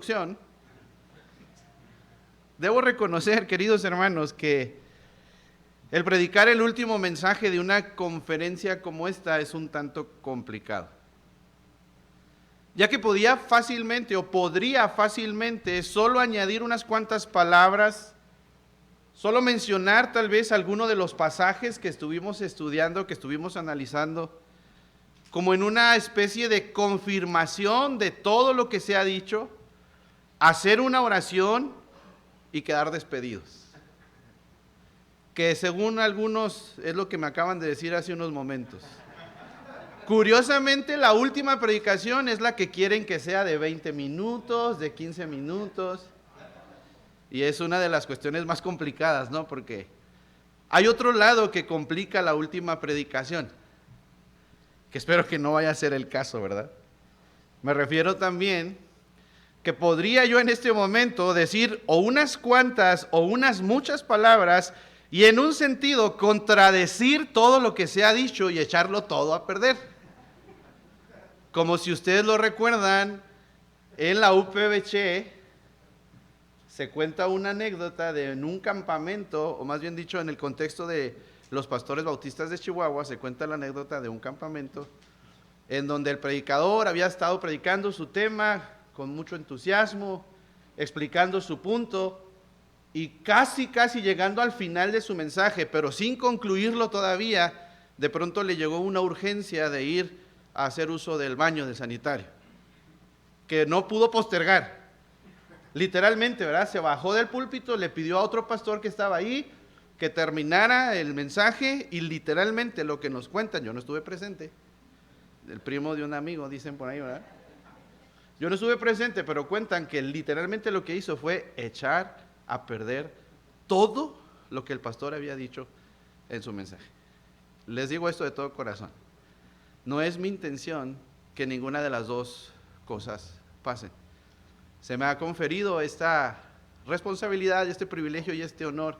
introducción, debo reconocer, queridos hermanos, que el predicar el último mensaje de una conferencia como esta es un tanto complicado, ya que podría fácilmente solo añadir unas cuantas palabras, solo mencionar tal vez alguno de los pasajes que estuvimos estudiando, que estuvimos analizando, como en una especie de confirmación de todo lo que se ha dicho, hacer una oración y quedar despedidos. Que según algunos es lo que me acaban de decir hace unos momentos. Curiosamente, la última predicación es la que quieren que sea de 20 minutos, de 15 minutos. Y es una de las cuestiones más complicadas, ¿no? Porque hay otro lado que complica la última predicación, que espero que no vaya a ser el caso, ¿verdad? Me refiero también que podría yo en este momento decir o unas cuantas o unas muchas palabras y en un sentido contradecir todo lo que se ha dicho y echarlo todo a perder. Como si ustedes lo recuerdan, en la UPBC se cuenta una anécdota de en un campamento, o más bien dicho en el contexto de los pastores bautistas de Chihuahua, se cuenta la anécdota de un campamento en donde el predicador había estado predicando su tema con mucho entusiasmo, explicando su punto y casi llegando al final de su mensaje, pero sin concluirlo todavía, de pronto le llegó una urgencia de ir a hacer uso del baño del sanitario, que no pudo postergar. Literalmente, ¿verdad? Se bajó del púlpito, le pidió a otro pastor que estaba ahí que terminara el mensaje y literalmente lo que nos cuentan, yo no estuve presente, el primo de un amigo, dicen por ahí, ¿verdad? Yo no estuve presente, pero cuentan que literalmente lo que hizo fue echar a perder todo lo que el pastor había dicho en su mensaje. Les digo esto de todo corazón. No es mi intención que ninguna de las dos cosas pasen. Se me ha conferido esta responsabilidad, este privilegio y este honor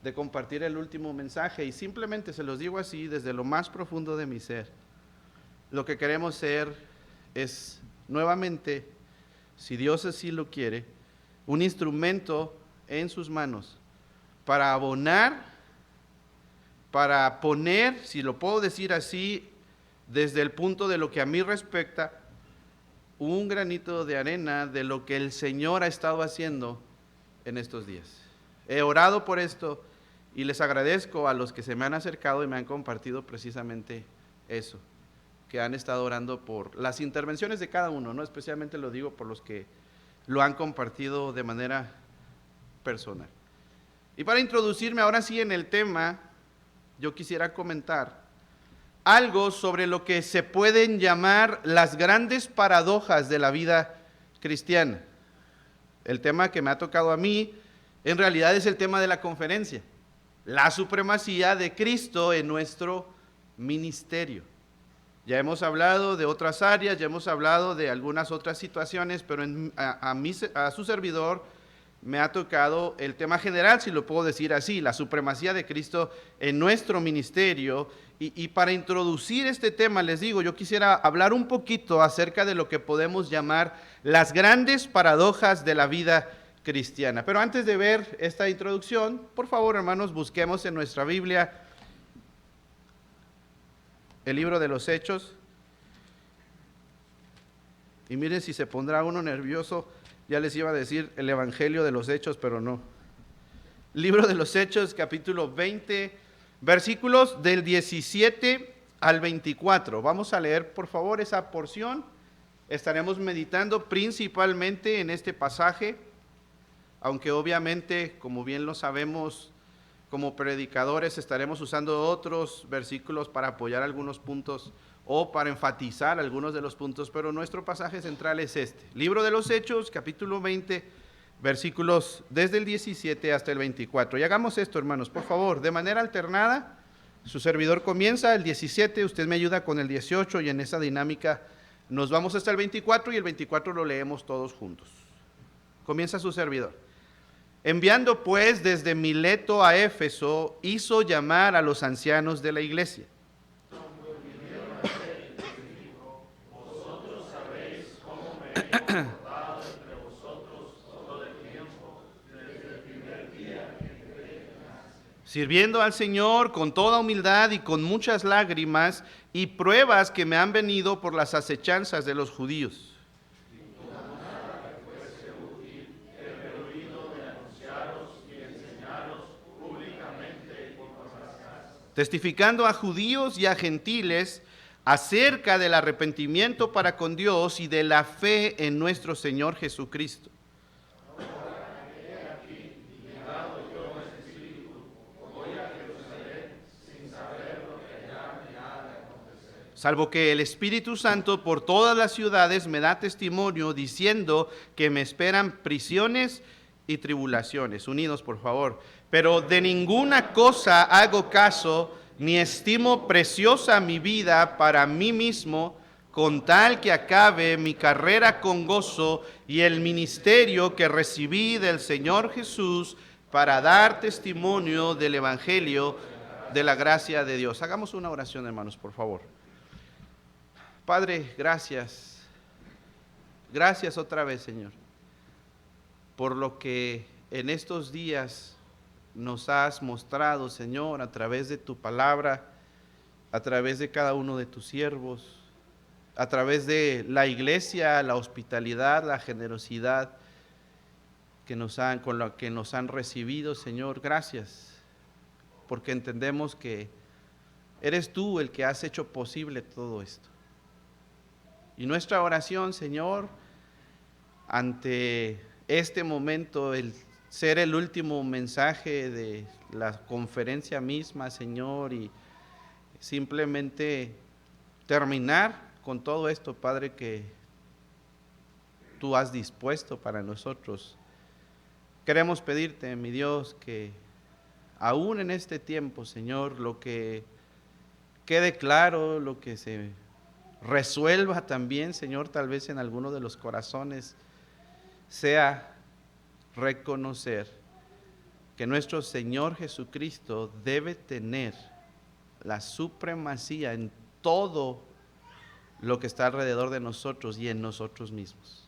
de compartir el último mensaje y simplemente se los digo así desde lo más profundo de mi ser. Lo que queremos ser es nuevamente, si Dios así lo quiere, un instrumento en sus manos para abonar, para poner, si lo puedo decir así, desde el punto de lo que a mí respecta, un granito de arena de lo que el Señor ha estado haciendo en estos días. He orado por esto y les agradezco a los que se me han acercado y me han compartido precisamente eso, que han estado orando por las intervenciones de cada uno, ¿no? Especialmente lo digo por los que lo han compartido de manera personal. Y para introducirme ahora sí en el tema, yo quisiera comentar algo sobre lo que se pueden llamar las grandes paradojas de la vida cristiana. El tema que me ha tocado a mí, en realidad es el tema de la conferencia, la supremacía de Cristo en nuestro ministerio. Ya hemos hablado de otras áreas, ya hemos hablado de algunas otras situaciones, pero a su servidor me ha tocado el tema general, si lo puedo decir así, la supremacía de Cristo en nuestro ministerio. Y para introducir este tema, les digo, yo quisiera hablar un poquito acerca de lo que podemos llamar las grandes paradojas de la vida cristiana. Pero antes de ver esta introducción, por favor, hermanos, busquemos en nuestra Biblia el libro de los Hechos, y miren si se pondrá uno nervioso, ya les iba a decir el Evangelio de los Hechos, pero no. Libro de los Hechos, capítulo 20, versículos del 17 al 24. Vamos a leer, por favor, esa porción. Estaremos meditando principalmente en este pasaje, aunque obviamente, como bien lo sabemos, como predicadores estaremos usando otros versículos para apoyar algunos puntos o para enfatizar algunos de los puntos, pero nuestro pasaje central es este. Libro de los Hechos, capítulo 20, versículos desde el 17 hasta el 24. Y hagamos esto, hermanos, por favor, de manera alternada. Su servidor comienza el 17, usted me ayuda con el 18 y en esa dinámica nos vamos hasta el 24 y el 24 lo leemos todos juntos. Comienza su servidor. Enviando pues desde Mileto a Éfeso, hizo llamar a los ancianos de la iglesia. Vosotros sabéis cómo me he comportado entre vosotros sirviendo al Señor con toda humildad y con muchas lágrimas y pruebas que me han venido por las acechanzas de los judíos. Testificando a judíos y a gentiles acerca del arrepentimiento para con Dios y de la fe en nuestro Señor Jesucristo. Salvo que el Espíritu Santo por todas las ciudades me da testimonio diciendo que me esperan prisiones y tribulaciones. Unidos, por favor. Pero de ninguna cosa hago caso, ni estimo preciosa mi vida para mí mismo, con tal que acabe mi carrera con gozo y el ministerio que recibí del Señor Jesús para dar testimonio del Evangelio de la gracia de Dios. Hagamos una oración, hermanos, por favor. Padre, gracias. Gracias otra vez, Señor, por lo que en estos días nos has mostrado, Señor, a través de tu palabra, a través de cada uno de tus siervos, a través de la iglesia, la hospitalidad, la generosidad con la que nos han recibido, Señor. Gracias, porque entendemos que eres tú el que has hecho posible todo esto. Y nuestra oración, Señor, ante este momento, el ser el último mensaje de la conferencia misma, Señor, y simplemente terminar con todo esto, Padre, que tú has dispuesto para nosotros. Queremos pedirte, mi Dios, que aún en este tiempo, Señor, lo que quede claro, lo que se resuelva también, Señor, tal vez en alguno de los corazones, sea reconocer que nuestro Señor Jesucristo debe tener la supremacía en todo lo que está alrededor de nosotros y en nosotros mismos.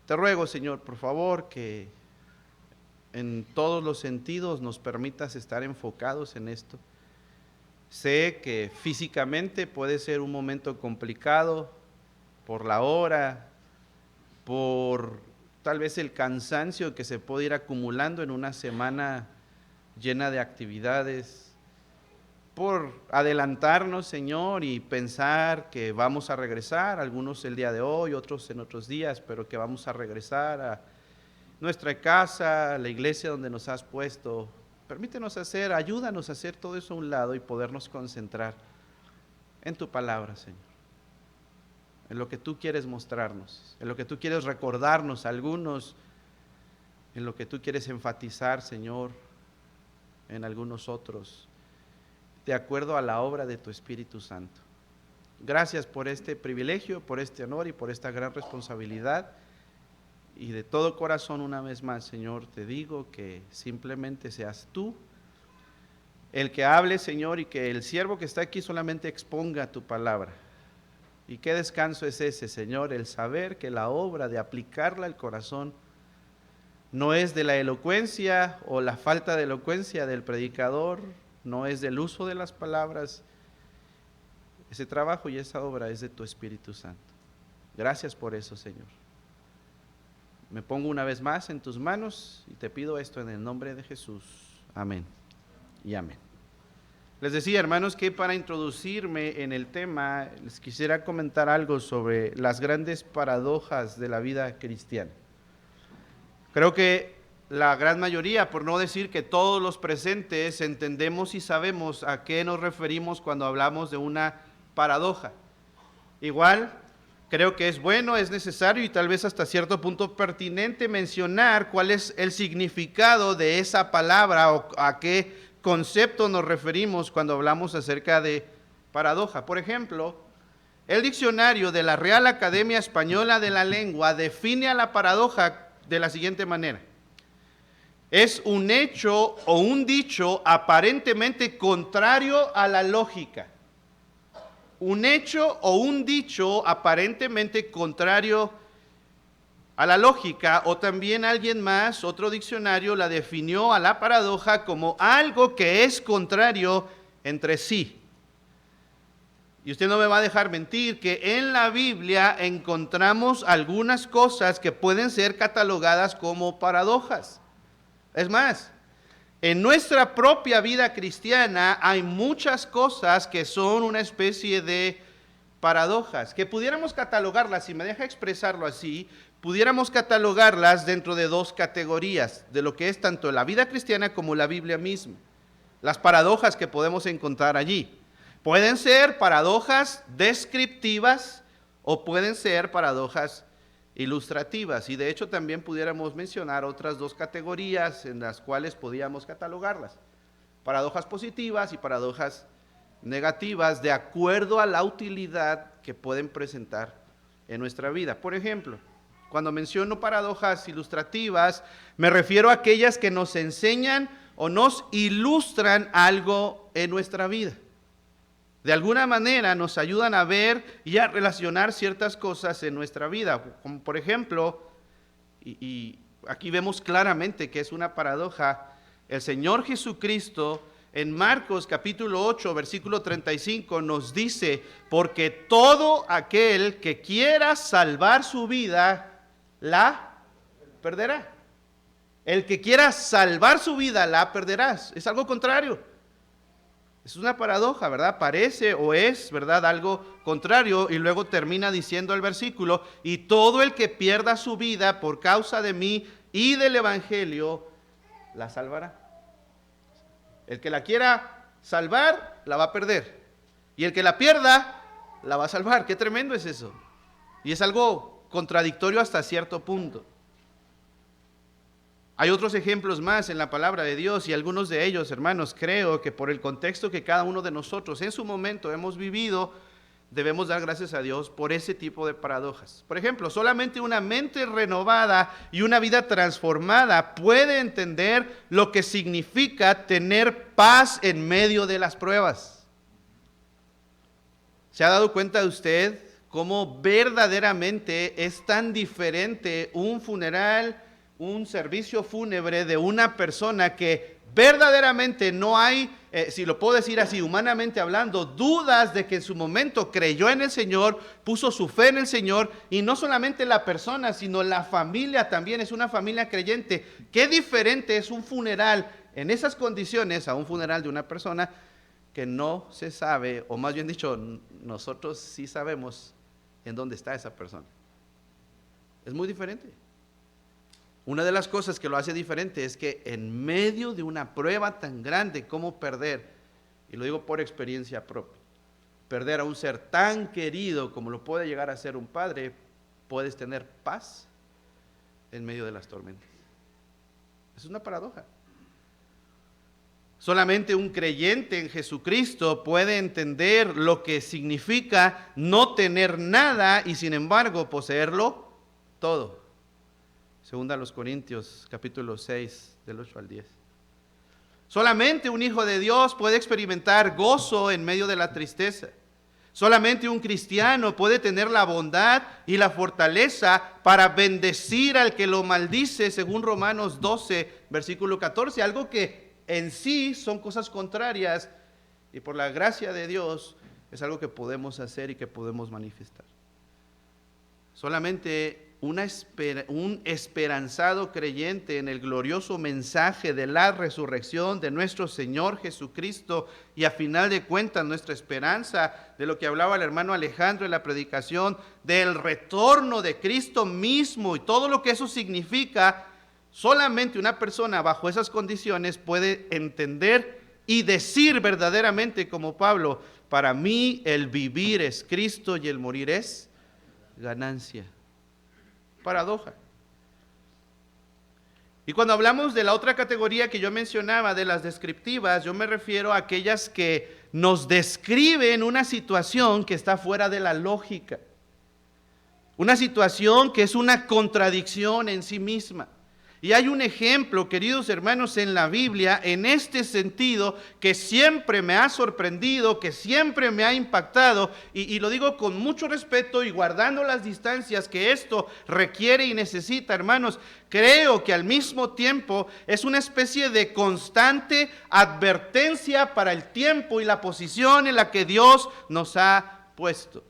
Te ruego, Señor, por favor, que en todos los sentidos nos permitas estar enfocados en esto. Sé que físicamente puede ser un momento complicado por la hora, por tal vez el cansancio que se puede ir acumulando en una semana llena de actividades, por adelantarnos, Señor, y pensar que vamos a regresar, algunos el día de hoy, otros en otros días, pero que vamos a regresar a nuestra casa, a la iglesia donde nos has puesto. Permítenos ayúdanos a hacer todo eso a un lado y podernos concentrar en tu palabra, Señor, en lo que tú quieres mostrarnos, en lo que tú quieres recordarnos a algunos, en lo que tú quieres enfatizar, Señor, en algunos otros, de acuerdo a la obra de tu Espíritu Santo. Gracias por este privilegio, por este honor y por esta gran responsabilidad. Y de todo corazón, una vez más, Señor, te digo que simplemente seas tú el que hable, Señor, y que el siervo que está aquí solamente exponga tu palabra. Y qué descanso es ese, Señor, el saber que la obra de aplicarla al corazón no es de la elocuencia o la falta de elocuencia del predicador, no es del uso de las palabras. Ese trabajo y esa obra es de tu Espíritu Santo. Gracias por eso, Señor. Me pongo una vez más en tus manos y te pido esto en el nombre de Jesús. Amén y amén. Les decía, hermanos, que para introducirme en el tema, les quisiera comentar algo sobre las grandes paradojas de la vida cristiana. Creo que la gran mayoría, por no decir que todos los presentes, entendemos y sabemos a qué nos referimos cuando hablamos de una paradoja. Igual, creo que es bueno, es necesario y tal vez hasta cierto punto pertinente mencionar cuál es el significado de esa palabra o a qué concepto nos referimos cuando hablamos acerca de paradoja. Por ejemplo, el diccionario de la Real Academia Española de la Lengua define a la paradoja de la siguiente manera: es un hecho o un dicho aparentemente contrario a la lógica. Un hecho o un dicho aparentemente contrario a la lógica, o también alguien más, otro diccionario, la definió a la paradoja como algo que es contrario entre sí. Y usted no me va a dejar mentir que en la Biblia encontramos algunas cosas que pueden ser catalogadas como paradojas. Es más, en nuestra propia vida cristiana hay muchas cosas que son una especie de paradojas, que pudiéramos catalogarlas, si me deja expresarlo así, pudiéramos catalogarlas dentro de dos categorías, de lo que es tanto la vida cristiana como la Biblia misma. Las paradojas que podemos encontrar allí. Pueden ser paradojas descriptivas o pueden ser paradojas ilustrativas. Y de hecho también pudiéramos mencionar otras dos categorías en las cuales podíamos catalogarlas. Paradojas positivas y paradojas negativas de acuerdo a la utilidad que pueden presentar en nuestra vida. Por ejemplo, cuando menciono paradojas ilustrativas, me refiero a aquellas que nos enseñan o nos ilustran algo en nuestra vida. De alguna manera nos ayudan a ver y a relacionar ciertas cosas en nuestra vida. Como por ejemplo, y aquí vemos claramente que es una paradoja, el Señor Jesucristo en Marcos capítulo 8, versículo 35 nos dice, porque todo aquel que quiera salvar su vida, la perderá. El que quiera salvar su vida, la perderás. Es algo contrario. Es una paradoja, ¿verdad? Parece o es, ¿verdad? Algo contrario, y luego termina diciendo el versículo, y todo el que pierda su vida por causa de mí y del evangelio, la salvará. El que la quiera salvar, la va a perder. Y el que la pierda, la va a salvar. Qué tremendo es eso. Y es algo contradictorio hasta cierto punto. Hay otros ejemplos más en la palabra de Dios y algunos de ellos, hermanos, creo que por el contexto que cada uno de nosotros en su momento hemos vivido, debemos dar gracias a Dios por ese tipo de paradojas. Por ejemplo, solamente una mente renovada y una vida transformada puede entender lo que significa tener paz en medio de las pruebas. ¿Se ha dado cuenta usted cómo verdaderamente es tan diferente un funeral, un servicio fúnebre de una persona que verdaderamente no hay, si lo puedo decir así, humanamente hablando, dudas de que en su momento creyó en el Señor, puso su fe en el Señor, y no solamente la persona, sino la familia también es una familia creyente? Qué diferente es un funeral en esas condiciones a un funeral de una persona que no se sabe, o más bien dicho, nosotros sí sabemos en dónde está esa persona. Es muy diferente. Una de las cosas que lo hace diferente es que en medio de una prueba tan grande como perder, y lo digo por experiencia propia, perder a un ser tan querido como lo puede llegar a ser un padre, puedes tener paz en medio de las tormentas. Es una paradoja. Solamente un creyente en Jesucristo puede entender lo que significa no tener nada y sin embargo poseerlo todo. Segunda a los Corintios, capítulo 6, del 8 al 10. Solamente un hijo de Dios puede experimentar gozo en medio de la tristeza. Solamente un cristiano puede tener la bondad y la fortaleza para bendecir al que lo maldice, según Romanos 12, versículo 14. Algo que en sí son cosas contrarias y por la gracia de Dios es algo que podemos hacer y que podemos manifestar. Solamente un esperanzado creyente en el glorioso mensaje de la resurrección de nuestro Señor Jesucristo, y a final de cuentas nuestra esperanza de lo que hablaba el hermano Alejandro en la predicación, del retorno de Cristo mismo y todo lo que eso significa, solamente una persona bajo esas condiciones puede entender y decir verdaderamente como Pablo: para mí el vivir es Cristo y el morir es ganancia. Paradoja. Y cuando hablamos de la otra categoría que yo mencionaba, de las descriptivas, yo me refiero a aquellas que nos describen una situación que está fuera de la lógica, una situación que es una contradicción en sí misma. Y hay un ejemplo, queridos hermanos, en la Biblia, en este sentido, que siempre me ha sorprendido, que siempre me ha impactado, y lo digo con mucho respeto y guardando las distancias que esto requiere y necesita, hermanos. Creo que al mismo tiempo es una especie de constante advertencia para el tiempo y la posición en la que Dios nos ha puesto.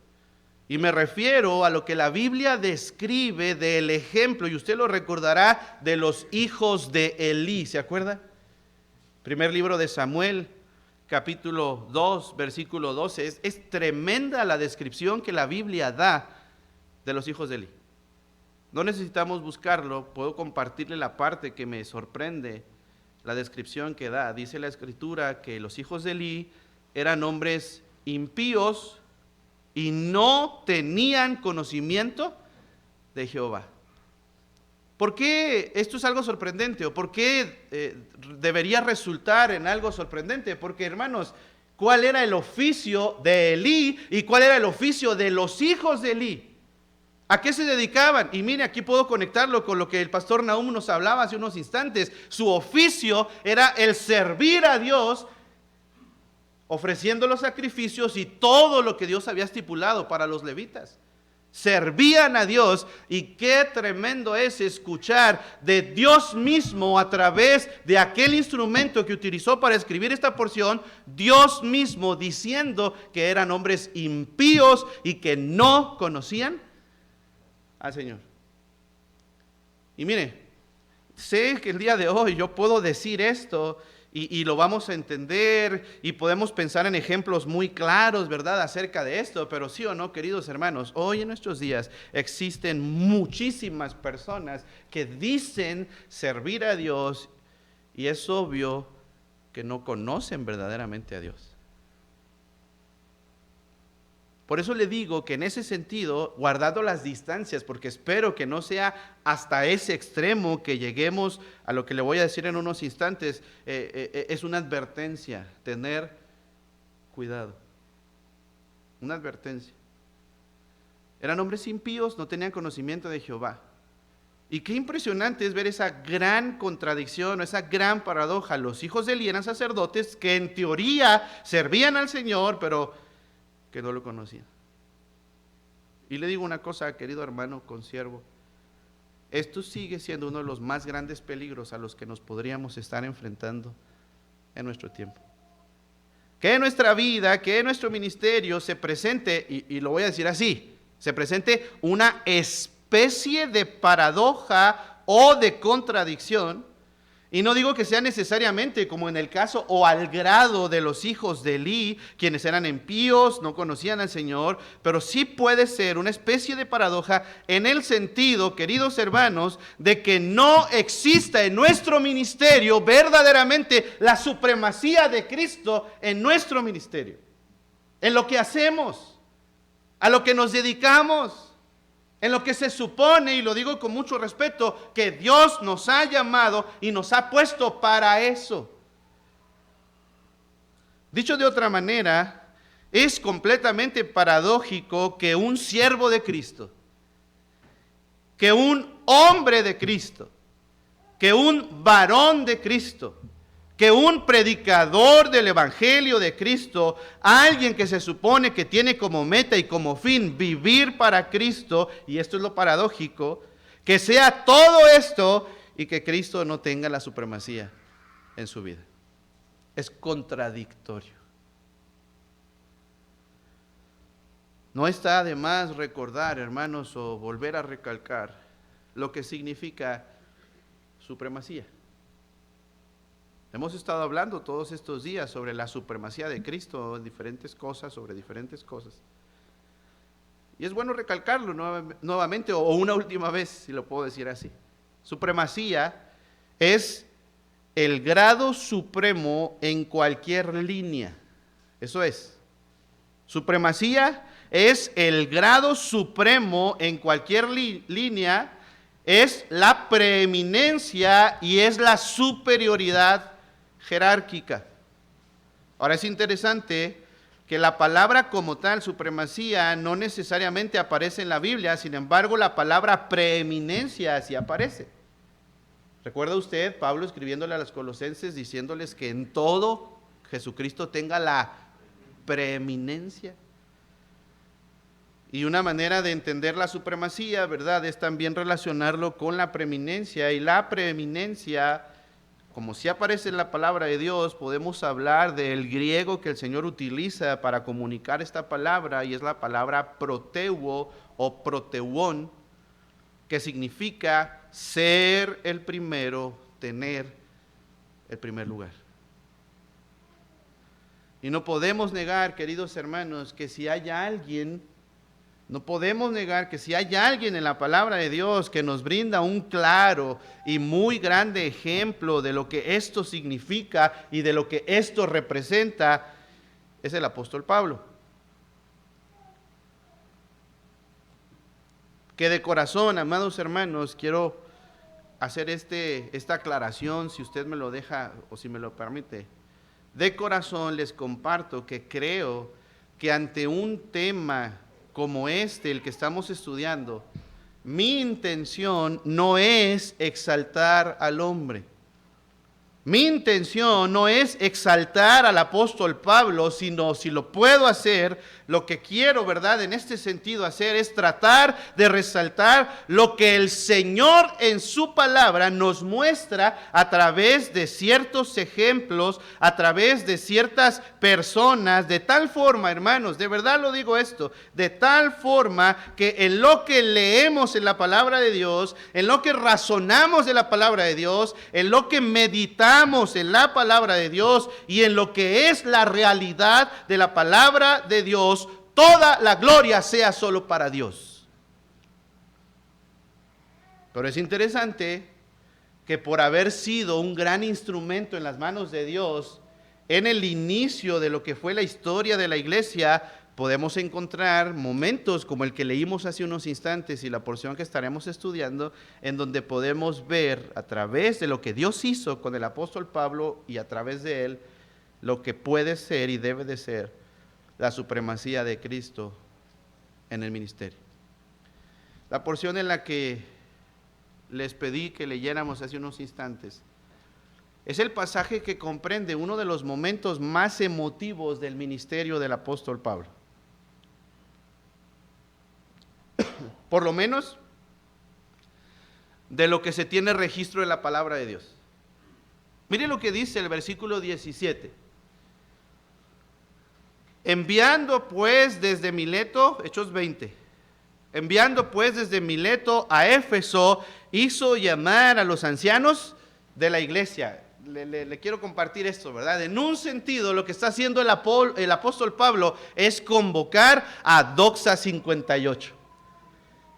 Y me refiero a lo que la Biblia describe del ejemplo, y usted lo recordará, de los hijos de Elí. ¿Se acuerda? Primer libro de Samuel, capítulo 2, versículo 12. Es tremenda la descripción que la Biblia da de los hijos de Elí. No necesitamos buscarlo, puedo compartirle la parte que me sorprende, la descripción que da. Dice la Escritura que los hijos de Elí eran hombres impíos y no tenían conocimiento de Jehová. ¿Por qué esto es algo sorprendente? ¿O por qué debería resultar en algo sorprendente? Porque, hermanos, ¿cuál era el oficio de Elí y cuál era el oficio de los hijos de Elí? ¿A qué se dedicaban? Y mire, aquí puedo conectarlo con lo que el pastor Nahum nos hablaba hace unos instantes. Su oficio era el servir a Dios, ofreciendo los sacrificios y todo lo que Dios había estipulado para los levitas. Servían a Dios, y qué tremendo es escuchar de Dios mismo a través de aquel instrumento que utilizó para escribir esta porción, Dios mismo diciendo que eran hombres impíos y que no conocían al Señor. Y mire, sé que el día de hoy yo puedo decir esto y lo vamos a entender y podemos pensar en ejemplos muy claros, ¿verdad?, acerca de esto, pero sí o no, queridos hermanos, hoy en nuestros días existen muchísimas personas que dicen servir a Dios y es obvio que no conocen verdaderamente a Dios. Por eso le digo que en ese sentido, guardando las distancias, porque espero que no sea hasta ese extremo que lleguemos a lo que le voy a decir en unos instantes, es una advertencia, tener cuidado. Una advertencia. Eran hombres impíos, no tenían conocimiento de Jehová. Y qué impresionante es ver esa gran contradicción, esa gran paradoja. Los hijos de Elí eran sacerdotes que en teoría servían al Señor, pero que no lo conocían. Y le digo una cosa, querido hermano consiervo, esto sigue siendo uno de los más grandes peligros a los que nos podríamos estar enfrentando en nuestro tiempo. Que en nuestra vida, que en nuestro ministerio se presente, y lo voy a decir así, se presente una especie de paradoja o de contradicción. Y no digo que sea necesariamente como en el caso o al grado de los hijos de Elí, quienes eran impíos, no conocían al Señor, pero sí puede ser una especie de paradoja en el sentido, queridos hermanos, de que no exista en nuestro ministerio verdaderamente la supremacía de Cristo en nuestro ministerio, en lo que hacemos, a lo que nos dedicamos, en lo que se supone, y lo digo con mucho respeto, que Dios nos ha llamado y nos ha puesto para eso. Dicho de otra manera, es completamente paradójico que un siervo de Cristo, que un hombre de Cristo, que un varón de Cristo, que un predicador del Evangelio de Cristo, alguien que se supone que tiene como meta y como fin vivir para Cristo, y esto es lo paradójico, que sea todo esto y que Cristo no tenga la supremacía en su vida. Es contradictorio. No está de más recordar, hermanos, o volver a recalcar lo que significa supremacía. Hemos estado hablando todos estos días sobre la supremacía de Cristo en diferentes cosas, sobre diferentes cosas. Y es bueno recalcarlo nuevamente o una última vez, si lo puedo decir así. Supremacía es el grado supremo en cualquier línea. Eso es. Supremacía es el grado supremo en cualquier línea, es la preeminencia y es la superioridad jerárquica. Ahora es interesante que la palabra como tal, supremacía, no necesariamente aparece en la Biblia, sin embargo la palabra preeminencia sí aparece. ¿Recuerda usted Pablo escribiéndole a los colosenses diciéndoles que en todo Jesucristo tenga la preeminencia? Y una manera de entender la supremacía, ¿verdad?, es también relacionarlo con la preeminencia. Y la preeminencia, como sí aparece en la palabra de Dios, podemos hablar del griego que el Señor utiliza para comunicar esta palabra, y es la palabra proteuo o proteuón, que significa ser el primero, tener el primer lugar. Y no podemos negar, queridos hermanos, que si hay alguien, no podemos negar que si hay alguien en la palabra de Dios que nos brinda un claro y muy grande ejemplo de lo que esto significa y de lo que esto representa, es el apóstol Pablo. Que de corazón, amados hermanos, quiero hacer esta aclaración, si usted me lo deja o si me lo permite. De corazón les comparto que creo que ante un tema como el que estamos estudiando, mi intención no es exaltar al hombre. Mi intención no es exaltar al apóstol Pablo, sino si lo puedo hacer, lo que quiero, ¿verdad?, en este sentido hacer es tratar de resaltar lo que el Señor en su palabra nos muestra a través de ciertos ejemplos, a través de ciertas personas, de tal forma, hermanos, de verdad lo digo esto, de tal forma que en lo que leemos en la palabra de Dios, en lo que razonamos de la palabra de Dios, en lo que meditamos en la palabra de Dios y en lo que es la realidad de la palabra de Dios, toda la gloria sea solo para Dios. Pero es interesante que por haber sido un gran instrumento en las manos de Dios, en el inicio de lo que fue la historia de la iglesia, podemos encontrar momentos como el que leímos hace unos instantes y la porción que estaremos estudiando, en donde podemos ver a través de lo que Dios hizo con el apóstol Pablo y a través de él, lo que puede ser y debe de ser la supremacía de Cristo en el ministerio. La porción en la que les pedí que leyéramos hace unos instantes es el pasaje que comprende uno de los momentos más emotivos del ministerio del apóstol Pablo. Por lo menos de lo que se tiene registro en la palabra de Dios. Mire lo que dice el versículo 17. Enviando pues desde Mileto, Hechos 20, enviando pues desde Mileto a Éfeso, hizo llamar a los ancianos de la iglesia. Le quiero compartir esto, ¿verdad? En un sentido, lo que está haciendo el apóstol Pablo es convocar a Doxa 58.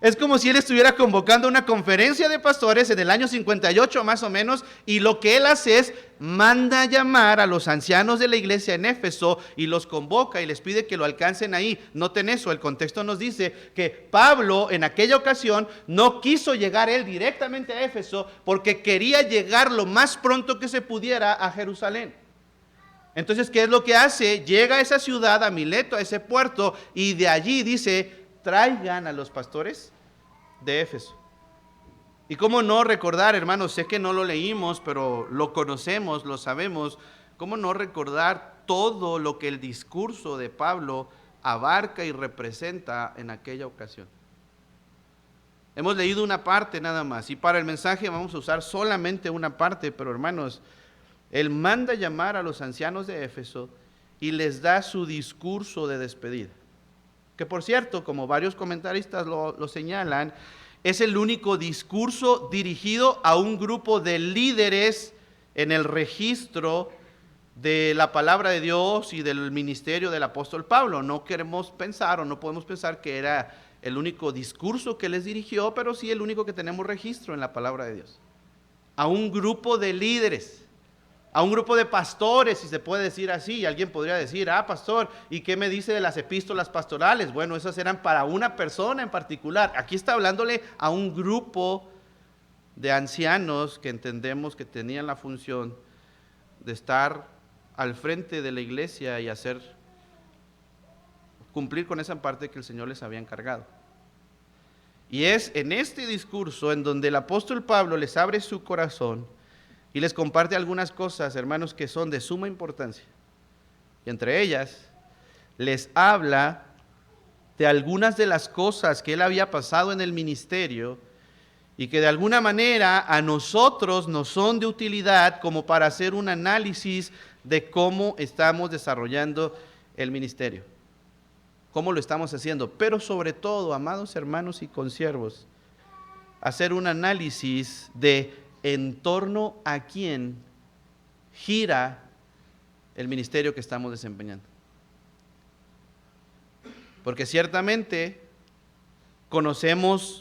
Es como si él estuviera convocando una conferencia de pastores en el año 58 más o menos, y lo que él hace es manda llamar a los ancianos de la iglesia en Éfeso y los convoca y les pide que lo alcancen ahí. Noten eso, el contexto nos dice que Pablo en aquella ocasión no quiso llegar él directamente a Éfeso porque quería llegar lo más pronto que se pudiera a Jerusalén. Entonces, ¿qué es lo que hace? Llega a esa ciudad, a Mileto, a ese puerto, y de allí dice: traigan a los pastores de Éfeso. Y cómo no recordar, hermanos, sé que no lo leímos, pero lo conocemos, lo sabemos, cómo no recordar todo lo que el discurso de Pablo abarca y representa en aquella ocasión. Hemos leído una parte nada más, y para el mensaje vamos a usar solamente una parte, pero hermanos, él manda llamar a los ancianos de Éfeso y les da su discurso de despedida. Que por cierto, como varios comentaristas lo señalan, es el único discurso dirigido a un grupo de líderes en el registro de la palabra de Dios y del ministerio del apóstol Pablo. No queremos pensar o no podemos pensar que era el único discurso que les dirigió, pero sí el único que tenemos registro en la palabra de Dios. A un grupo de líderes. A un grupo de pastores, si se puede decir así. Y alguien podría decir: pastor, ¿y qué me dice de las epístolas pastorales? Bueno, esas eran para una persona en particular. Aquí está hablándole a un grupo de ancianos que entendemos que tenían la función de estar al frente de la iglesia y cumplir con esa parte que el Señor les había encargado. Y es en este discurso en donde el apóstol Pablo les abre su corazón y les comparte algunas cosas, hermanos, que son de suma importancia. Y entre ellas, les habla de algunas de las cosas que él había pasado en el ministerio y que de alguna manera a nosotros nos son de utilidad como para hacer un análisis de cómo estamos desarrollando el ministerio, cómo lo estamos haciendo, pero sobre todo, amados hermanos y consiervos, hacer un análisis de en torno a quién gira el ministerio que estamos desempeñando. Porque ciertamente conocemos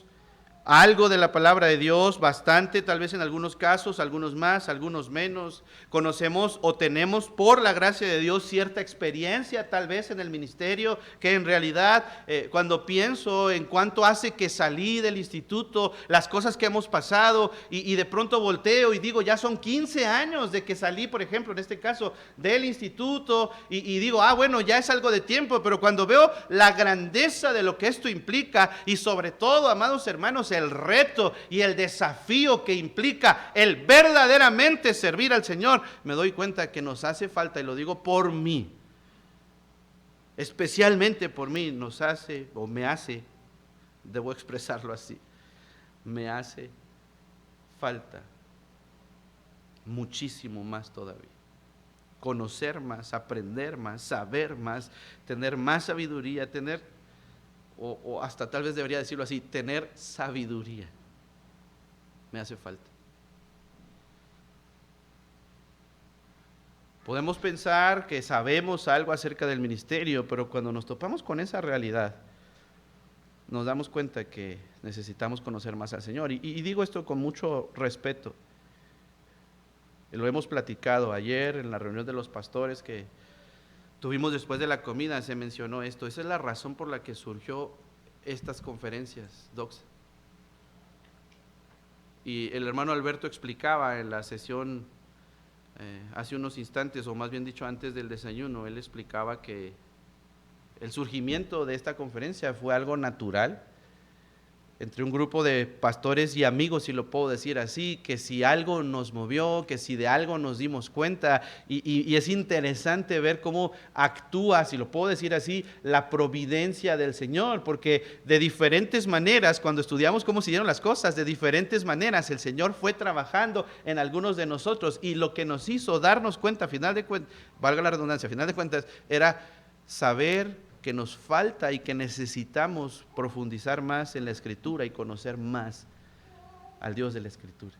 algo de la palabra de Dios, bastante, tal vez en algunos casos, algunos más, algunos menos. Conocemos o tenemos por la gracia de Dios cierta experiencia tal vez en el ministerio, que en realidad cuando pienso en cuánto hace que salí del instituto, las cosas que hemos pasado y de pronto volteo y digo, ya son 15 años de que salí, por ejemplo, en este caso, del instituto y digo, bueno, ya es algo de tiempo, pero cuando veo la grandeza de lo que esto implica y sobre todo, amados hermanos, el reto y el desafío que implica el verdaderamente servir al Señor, me doy cuenta que nos hace falta, y lo digo por mí, especialmente por mí, nos hace, o me hace, debo expresarlo así, me hace falta muchísimo más todavía. Conocer más, aprender más, saber más, tener más sabiduría, tener o hasta tal vez debería decirlo así, tener sabiduría, me hace falta. Podemos pensar que sabemos algo acerca del ministerio, pero cuando nos topamos con esa realidad, nos damos cuenta que necesitamos conocer más al Señor. Y digo esto con mucho respeto. Lo hemos platicado ayer en la reunión de los pastores que tuvimos después de la comida, se mencionó esto. Esa es la razón por la que surgió estas conferencias, Doxa. Y el hermano Alberto explicaba en la sesión hace unos instantes, o más bien dicho antes del desayuno, él explicaba que el surgimiento de esta conferencia fue algo natural entre un grupo de pastores y amigos, si lo puedo decir así, que si algo nos movió, que si de algo nos dimos cuenta, y es interesante ver cómo actúa, si lo puedo decir así, la providencia del Señor, porque de diferentes maneras, cuando estudiamos cómo se dieron las cosas, de diferentes maneras el Señor fue trabajando en algunos de nosotros, y lo que nos hizo darnos cuenta, a final de cuentas, valga la redundancia, a final de cuentas, era saber que nos falta y que necesitamos profundizar más en la Escritura y conocer más al Dios de la Escritura.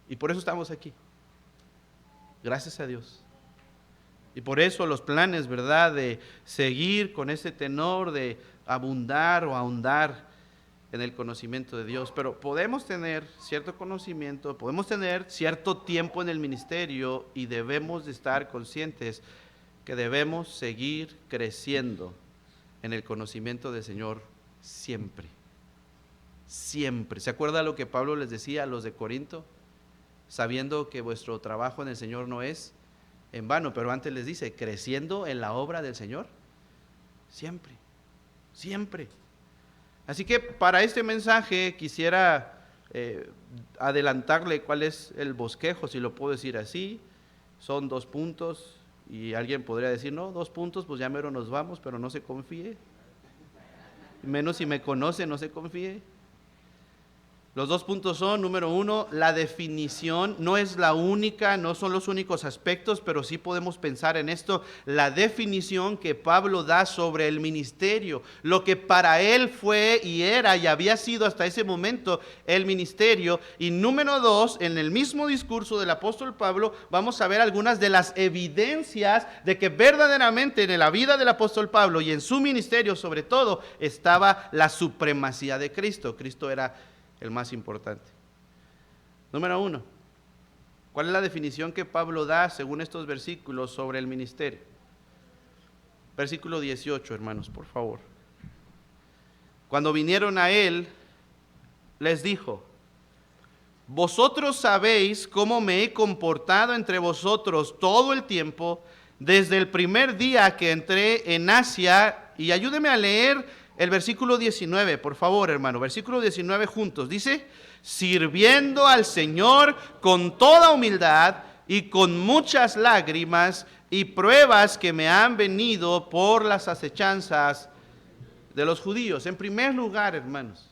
Y por eso estamos aquí, gracias a Dios. Y por eso los planes, ¿verdad?, de seguir con ese tenor de abundar o ahondar en el conocimiento de Dios. Pero podemos tener cierto conocimiento, podemos tener cierto tiempo en el ministerio y debemos de estar conscientes que debemos seguir creciendo en el conocimiento del Señor siempre, siempre. ¿Se acuerda lo que Pablo les decía a los de Corinto? Sabiendo que vuestro trabajo en el Señor no es en vano, pero antes les dice, creciendo en la obra del Señor, siempre, siempre. Así que para este mensaje quisiera adelantarle cuál es el bosquejo, si lo puedo decir así. Son 2 puntos. Y alguien podría decir, no, 2 puntos, pues ya mero nos vamos, pero no se confíe. Menos si me conoce, no se confíe. Los 2 puntos son, número 1, la definición. No es la única, no son los únicos aspectos, pero sí podemos pensar en esto. La definición que Pablo da sobre el ministerio, lo que para él fue y era y había sido hasta ese momento el ministerio. Y número 2, en el mismo discurso del apóstol Pablo, vamos a ver algunas de las evidencias de que verdaderamente en la vida del apóstol Pablo y en su ministerio sobre todo, estaba la supremacía de Cristo. Cristo era el más importante. Número 1, ¿cuál es la definición que Pablo da según estos versículos sobre el ministerio? Versículo 18, hermanos, por favor. Cuando vinieron a él, les dijo, vosotros sabéis cómo me he comportado entre vosotros todo el tiempo, desde el primer día que entré en Asia, y ayúdeme a leer el versículo 19, por favor, hermano. Versículo 19 juntos. Dice, sirviendo al Señor con toda humildad y con muchas lágrimas y pruebas que me han venido por las acechanzas de los judíos. En primer lugar, hermanos,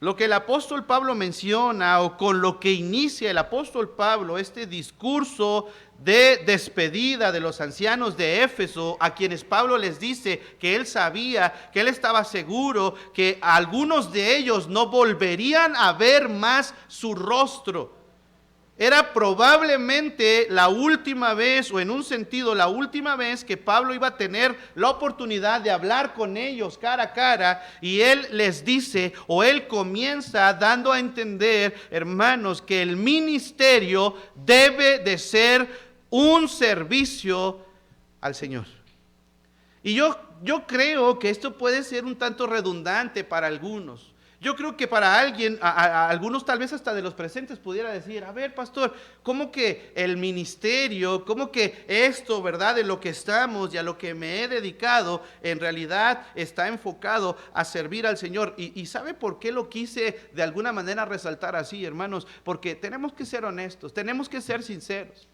lo que el apóstol Pablo menciona, o con lo que inicia el apóstol Pablo este discurso de despedida de los ancianos de Éfeso, a quienes Pablo les dice que él sabía, que él estaba seguro que algunos de ellos no volverían a ver más su rostro. Era probablemente la última vez, o en un sentido la última vez, que Pablo iba a tener la oportunidad de hablar con ellos cara a cara, y él les dice, o él comienza dando a entender, hermanos, que el ministerio debe de ser un servicio al Señor. Y yo creo que esto puede ser un tanto redundante para algunos. Yo creo que para alguien, a algunos tal vez hasta de los presentes pudiera decir, a ver, pastor, ¿cómo que el ministerio, cómo que esto, verdad, de lo que estamos y a lo que me he dedicado, en realidad está enfocado a servir al Señor? Y ¿sabe por qué lo quise de alguna manera resaltar así, hermanos? Porque tenemos que ser honestos, tenemos que ser sinceros.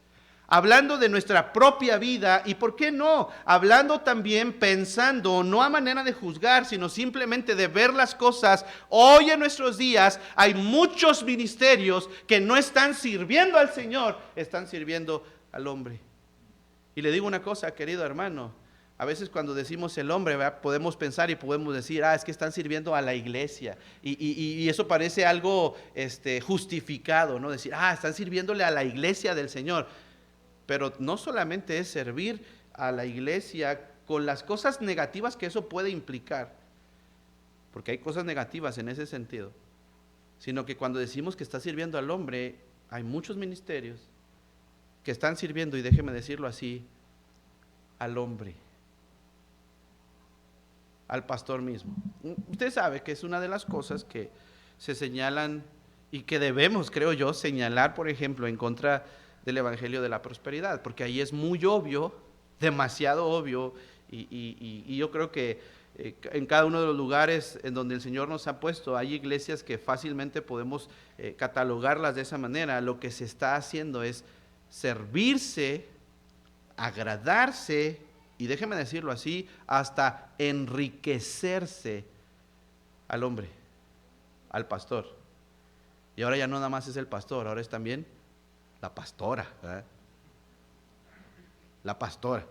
Hablando de nuestra propia vida y, ¿por qué no? Hablando también, pensando, no a manera de juzgar, sino simplemente de ver las cosas. Hoy en nuestros días hay muchos ministerios que no están sirviendo al Señor, están sirviendo al hombre. Y le digo una cosa, querido hermano, a veces cuando decimos el hombre, ¿verdad?, podemos pensar y podemos decir, es que están sirviendo a la iglesia. Y eso parece algo justificado, ¿no? Decir, están sirviéndole a la iglesia del Señor. Pero no solamente es servir a la iglesia con las cosas negativas que eso puede implicar, porque hay cosas negativas en ese sentido, sino que cuando decimos que está sirviendo al hombre, hay muchos ministerios que están sirviendo, y déjeme decirlo así, al hombre, al pastor mismo. Usted sabe que es una de las cosas que se señalan y que debemos, creo yo, señalar, por ejemplo, en contra del Evangelio de la Prosperidad, porque ahí es muy obvio, demasiado obvio, y yo creo que en cada uno de los lugares en donde el Señor nos ha puesto, hay iglesias que fácilmente podemos catalogarlas de esa manera. Lo que se está haciendo es servirse, agradarse, y déjeme decirlo así, hasta enriquecerse al hombre, al pastor. Y ahora ya no nada más es el pastor, ahora es también la pastora, ¿verdad? La pastora.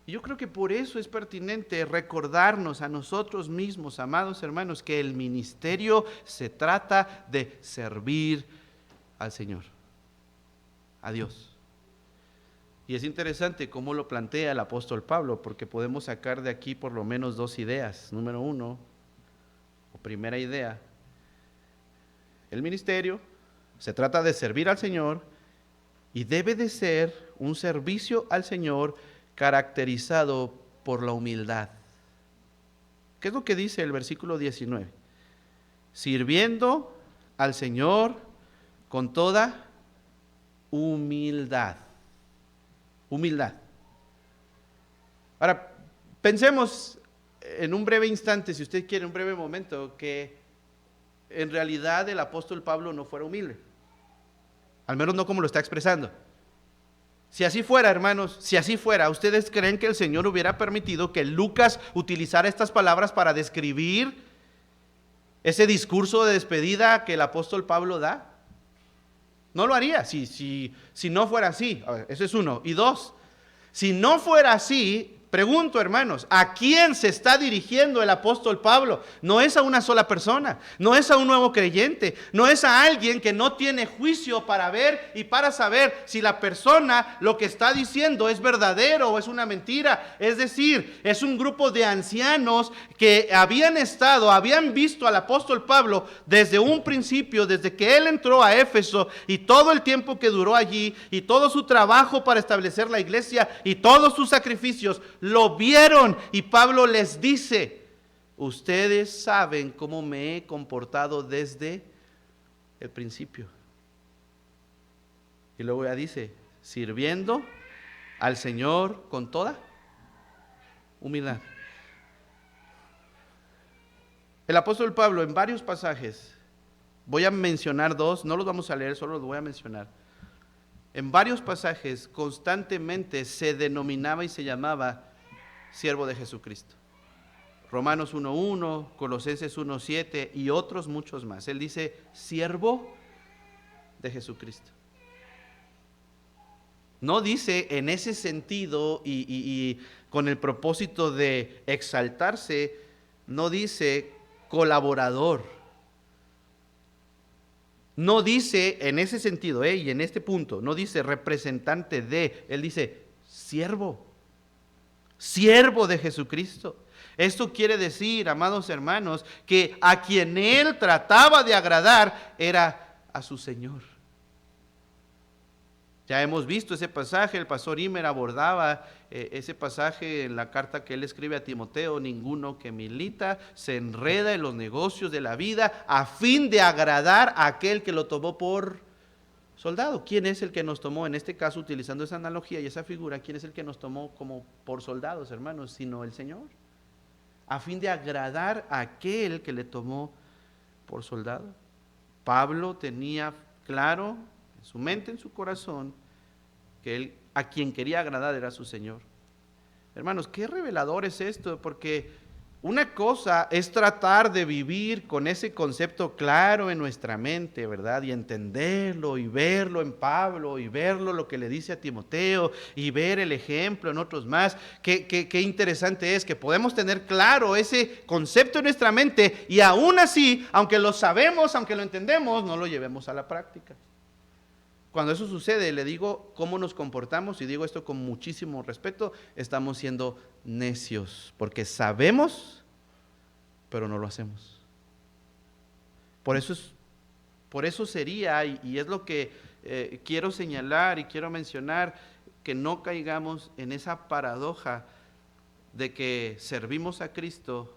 Y yo creo que por eso es pertinente recordarnos a nosotros mismos, amados hermanos, que el ministerio se trata de servir al Señor, a Dios. Y es interesante cómo lo plantea el apóstol Pablo, porque podemos sacar de aquí por lo menos dos ideas. Número uno, o primera idea, el ministerio se trata de servir al Señor y debe de ser un servicio al Señor caracterizado por la humildad. ¿Qué es lo que dice el versículo 19? Sirviendo al Señor con toda humildad. Humildad. Ahora, pensemos en un breve instante, si usted quiere, un breve momento, que en realidad el apóstol Pablo no fuera humilde. Al menos no como lo está expresando. Si así fuera, hermanos, si así fuera, ¿ustedes creen que el Señor hubiera permitido que Lucas utilizara estas palabras para describir ese discurso de despedida que el apóstol Pablo da? No lo haría si no fuera así. A ver, eso es uno. Y dos, si no fuera así, pregunto, hermanos, ¿a quién se está dirigiendo el apóstol Pablo? No es a una sola persona, no es a un nuevo creyente, no es a alguien que no tiene juicio para ver y para saber si la persona lo que está diciendo es verdadero o es una mentira. Es decir, es un grupo de ancianos que habían visto al apóstol Pablo desde un principio, desde que él entró a Éfeso y todo el tiempo que duró allí y todo su trabajo para establecer la iglesia y todos sus sacrificios. Lo vieron y Pablo les dice, ustedes saben cómo me he comportado desde el principio. Y luego ya dice, sirviendo al Señor con toda humildad. El apóstol Pablo en varios pasajes, voy a mencionar dos, no los vamos a leer, solo los voy a mencionar. En varios pasajes constantemente se denominaba y se llamaba siervo de Jesucristo. Romanos 1:1, Colosenses 1:7 y otros muchos más. Él dice siervo de Jesucristo. No dice en ese sentido y con el propósito de exaltarse, no dice colaborador. No dice en ese sentido, y en este punto, no dice representante de, él dice siervo de Jesucristo. Esto quiere decir, amados hermanos, que a quien él trataba de agradar era a su Señor. Ya hemos visto ese pasaje, el pastor Imer abordaba ese pasaje en la carta que él escribe a Timoteo: ninguno que milita se enreda en los negocios de la vida a fin de agradar a aquel que lo tomó por soldado. ¿Quién es el que nos tomó? En este caso, utilizando esa analogía y esa figura, ¿quién es el que nos tomó como por soldados, hermanos? Sino el Señor. A fin de agradar a aquel que le tomó por soldado. Pablo tenía claro en su mente, en su corazón, que él a quien quería agradar era su Señor. Hermanos, qué revelador es esto, porque una cosa es tratar de vivir con ese concepto claro en nuestra mente, ¿verdad? Y entenderlo y verlo en Pablo y verlo lo que le dice a Timoteo y ver el ejemplo en otros más. Qué interesante es que podemos tener claro ese concepto en nuestra mente y aún así, aunque lo sabemos, aunque lo entendemos, no lo llevemos a la práctica. Cuando eso sucede, le digo cómo nos comportamos, y digo esto con muchísimo respeto: estamos siendo necios, porque sabemos, pero no lo hacemos. Por eso sería, y es lo que quiero señalar y quiero mencionar, que no caigamos en esa paradoja de que servimos a Cristo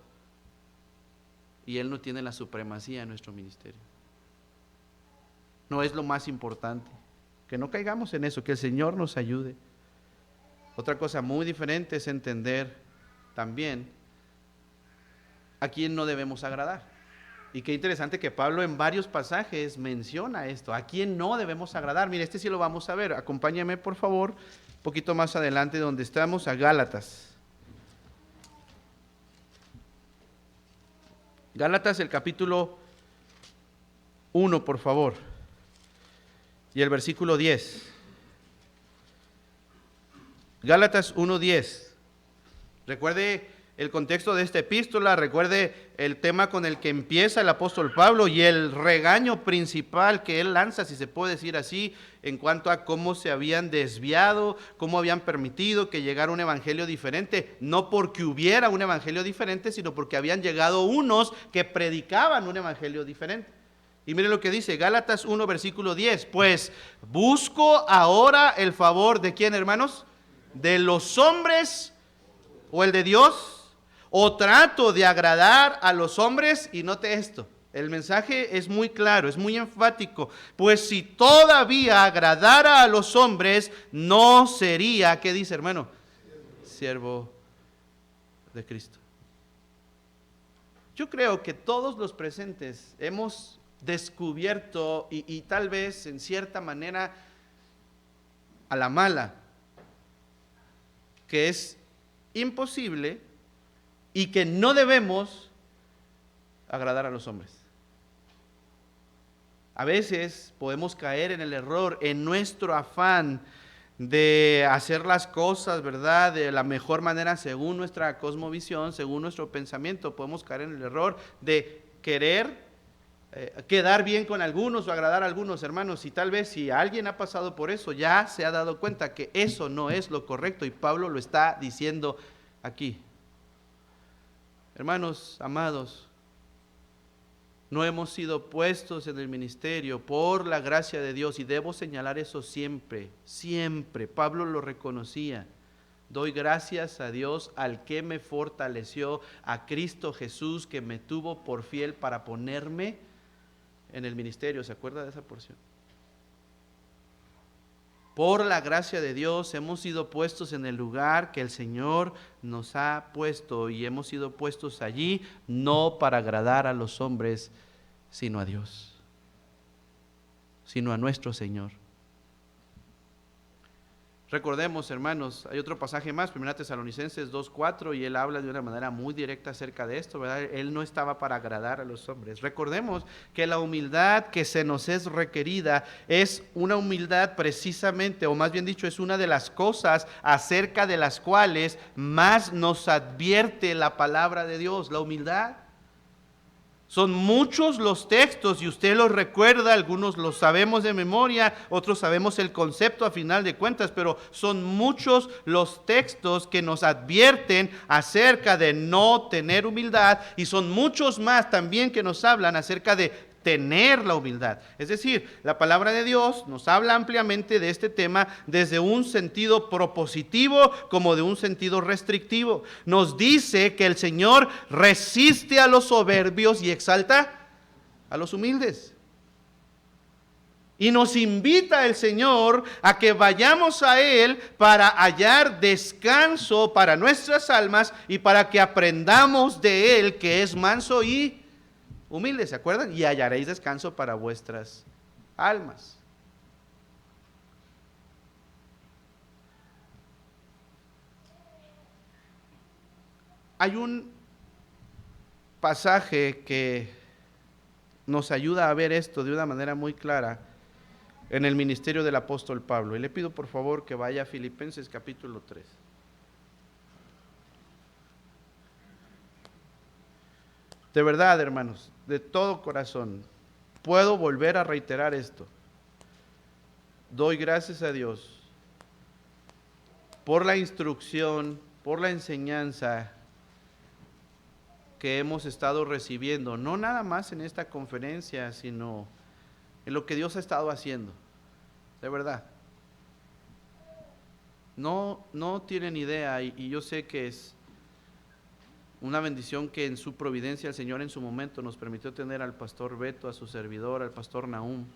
y Él no tiene la supremacía en nuestro ministerio. No es lo más importante. Que no caigamos en eso, que el Señor nos ayude. Otra cosa muy diferente es entender también a quién no debemos agradar. Y qué interesante que Pablo en varios pasajes menciona esto, a quién no debemos agradar. Mire, este sí lo vamos a ver. Acompáñame, por favor, un poquito más adelante donde estamos, a Gálatas. Gálatas, el capítulo 1, por favor. Y el versículo 10. Gálatas 1:10. Recuerde el contexto de esta epístola, recuerde el tema con el que empieza el apóstol Pablo y el regaño principal que él lanza, si se puede decir así, en cuanto a cómo se habían desviado, cómo habían permitido que llegara un evangelio diferente, no porque hubiera un evangelio diferente, sino porque habían llegado unos que predicaban un evangelio diferente. Y mire lo que dice Gálatas 1, versículo 10. Pues busco ahora el favor de ¿quién, hermanos? ¿De los hombres o el de Dios? ¿O trato de agradar a los hombres? Y note esto, el mensaje es muy claro, es muy enfático. Pues si todavía agradara a los hombres, no sería, ¿qué dice, hermano? Siervo de Cristo. Yo creo que todos los presentes hemos descubierto y tal vez en cierta manera a la mala, que es imposible y que no debemos agradar a los hombres. A veces podemos caer en el error, en nuestro afán de hacer las cosas, ¿verdad?, de la mejor manera según nuestra cosmovisión, según nuestro pensamiento. Podemos caer en el error de querer quedar bien con algunos o agradar a algunos, hermanos, y tal vez si alguien ha pasado por eso, ya se ha dado cuenta que eso no es lo correcto, y Pablo lo está diciendo aquí. Hermanos amados, no hemos sido puestos en el ministerio por la gracia de Dios, y debo señalar eso siempre, siempre. Pablo lo reconocía. Doy gracias a Dios, al que me fortaleció, a Cristo Jesús, que me tuvo por fiel para ponerme en el ministerio. ¿Se acuerda de esa porción? Por la gracia de Dios hemos sido puestos en el lugar que el Señor nos ha puesto, y hemos sido puestos allí no para agradar a los hombres, sino a Dios, sino a nuestro Señor. Recordemos, hermanos, hay otro pasaje más, 1 Tesalonicenses 2:4, y él habla de una manera muy directa acerca de esto, ¿verdad? Él no estaba para agradar a los hombres. Recordemos que la humildad que se nos es requerida es una humildad precisamente, o más bien dicho, es una de las cosas acerca de las cuales más nos advierte la palabra de Dios, la humildad. Son muchos los textos, y usted los recuerda, algunos los sabemos de memoria, otros sabemos el concepto a final de cuentas, pero son muchos los textos que nos advierten acerca de no tener humildad, y son muchos más también que nos hablan acerca de tener la humildad. Es decir, la palabra de Dios nos habla ampliamente de este tema desde un sentido propositivo como de un sentido restrictivo. Nos dice que el Señor resiste a los soberbios y exalta a los humildes. Y nos invita el Señor a que vayamos a Él para hallar descanso para nuestras almas y para que aprendamos de Él, que es manso y humilde, ¿se acuerdan? Y hallaréis descanso para vuestras almas. Hay un pasaje que nos ayuda a ver esto de una manera muy clara en el ministerio del apóstol Pablo. Y le pido por favor que vaya a Filipenses capítulo 3. De verdad, hermanos, de todo corazón, puedo volver a reiterar esto. Doy gracias a Dios por la instrucción, por la enseñanza que hemos estado recibiendo, no nada más en esta conferencia, sino en lo que Dios ha estado haciendo. De verdad. No tienen idea, y yo sé que es una bendición que en su providencia el Señor en su momento nos permitió tener al pastor Beto, a su servidor, al pastor Nahum.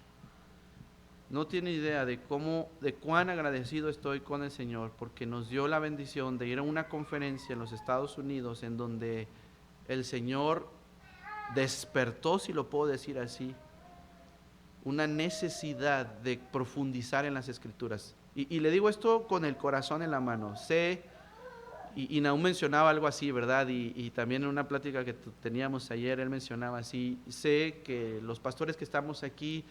No tiene idea de cuán agradecido estoy con el Señor, porque nos dio la bendición de ir a una conferencia en los Estados Unidos en donde el Señor despertó, si lo puedo decir así, una necesidad de profundizar en las Escrituras. Y le digo esto con el corazón en la mano. Sé, y Nahum mencionaba algo así, ¿verdad? Y también en una plática que teníamos ayer, él mencionaba así, sé que los pastores que estamos aquí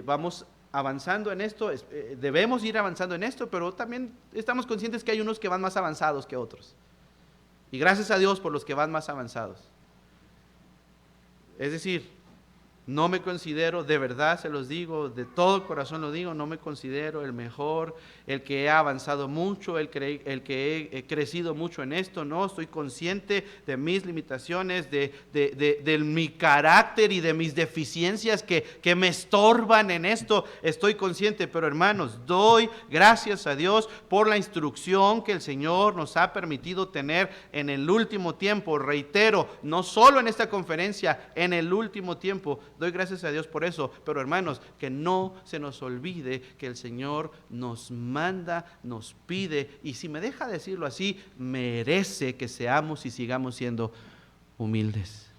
vamos avanzando en esto, debemos ir avanzando en esto, pero también estamos conscientes que hay unos que van más avanzados que otros. Y gracias a Dios por los que van más avanzados. Es decir, no me considero, de verdad se los digo, de todo corazón lo digo, no me considero el mejor, el que ha avanzado mucho, el que he crecido mucho en esto. No, estoy consciente de mis limitaciones, de mi carácter y de mis deficiencias que me estorban en esto. Estoy consciente, pero hermanos, doy gracias a Dios por la instrucción que el Señor nos ha permitido tener en el último tiempo. Reitero, no solo en esta conferencia, en el último tiempo. Doy gracias a Dios por eso, pero hermanos, que no se nos olvide que el Señor nos manda, nos pide, y si me deja decirlo así, merece que seamos y sigamos siendo humildes.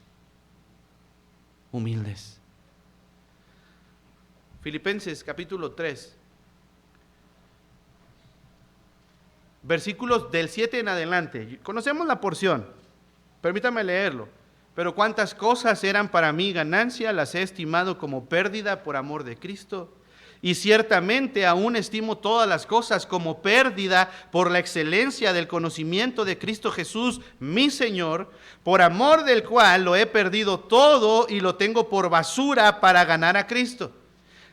Humildes. Filipenses capítulo 3, versículos del 7 en adelante. Conocemos la porción, permítame leerlo. Pero cuántas cosas eran para mí ganancia, las he estimado como pérdida por amor de Cristo. Y ciertamente aún estimo todas las cosas como pérdida por la excelencia del conocimiento de Cristo Jesús, mi Señor, por amor del cual lo he perdido todo y lo tengo por basura para ganar a Cristo.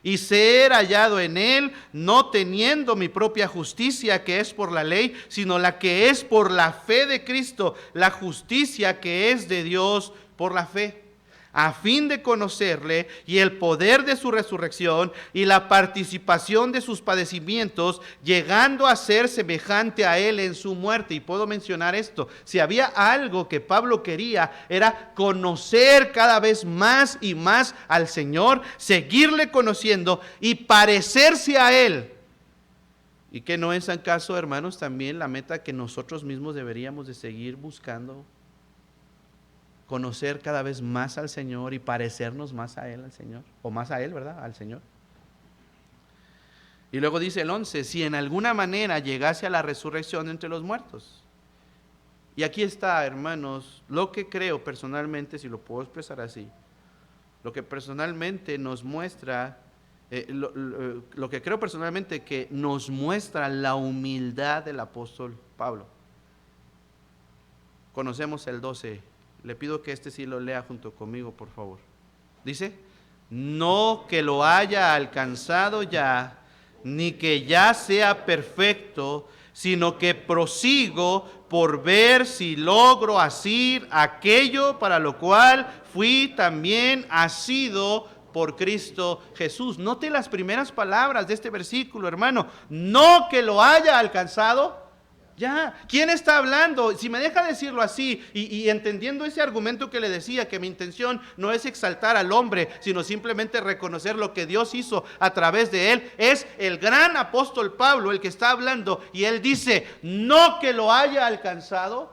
Y ser hallado en Él, no teniendo mi propia justicia que es por la ley, sino la que es por la fe de Cristo, la justicia que es de Dios por la fe, a fin de conocerle y el poder de su resurrección y la participación de sus padecimientos, llegando a ser semejante a Él en su muerte. Y puedo mencionar esto: si había algo que Pablo quería, era conocer cada vez más y más al Señor, seguirle conociendo y parecerse a Él. ¿Y que no es acaso, hermanos, también la meta que nosotros mismos deberíamos de seguir buscando? Conocer cada vez más al Señor y parecernos más a Él, al Señor, o más a Él, ¿verdad? Al Señor. Y luego dice el 11, si en alguna manera llegase a la resurrección entre los muertos. Y aquí está, hermanos, lo que creo personalmente, si lo puedo expresar así, lo que personalmente nos muestra, lo que creo personalmente que nos muestra la humildad del apóstol Pablo. Conocemos el 12, le pido que sí lo lea junto conmigo, por favor. Dice, no que lo haya alcanzado ya, ni que ya sea perfecto, sino que prosigo por ver si logro asir aquello para lo cual fui también asido por Cristo Jesús. Note las primeras palabras de este versículo, hermano. No que lo haya alcanzado ya. ¿Quién está hablando? Si me deja decirlo así y entendiendo ese argumento que le decía, que mi intención no es exaltar al hombre, sino simplemente reconocer lo que Dios hizo a través de él, es el gran apóstol Pablo el que está hablando, y él dice, no que lo haya alcanzado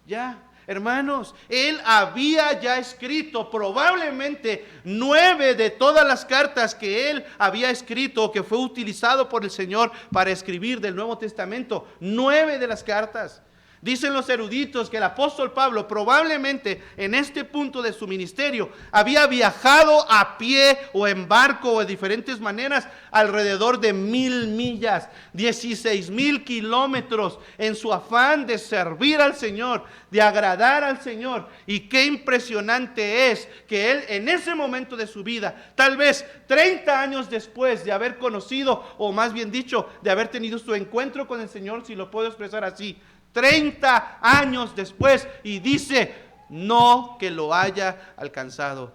ya. Hermanos, él había ya escrito probablemente 9 de todas las cartas que él había escrito, que fue utilizado por el Señor para escribir del Nuevo Testamento. 9 de las cartas. Dicen los eruditos que el apóstol Pablo probablemente en este punto de su ministerio había viajado a pie o en barco o de diferentes maneras alrededor de 1000 millas, 16,000 kilómetros en su afán de servir al Señor, de agradar al Señor. Y qué impresionante es que él en ese momento de su vida, tal vez 30 años después de haber conocido, o más bien dicho, de haber tenido su encuentro con el Señor, si lo puedo expresar así, 30 años después, y dice, no que lo haya alcanzado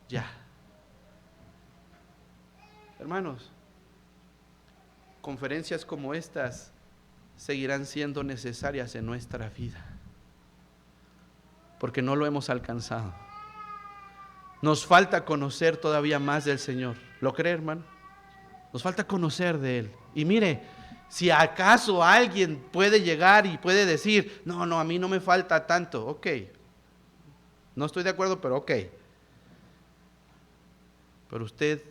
ya. Hermanos, conferencias como estas seguirán siendo necesarias en nuestra vida, porque no lo hemos alcanzado. Nos falta conocer todavía más del Señor. ¿Lo cree, hermano? Nos falta conocer de Él. Y mire, si acaso alguien puede llegar y puede decir, no, a mí no me falta tanto, ok, no estoy de acuerdo, pero ok. Pero usted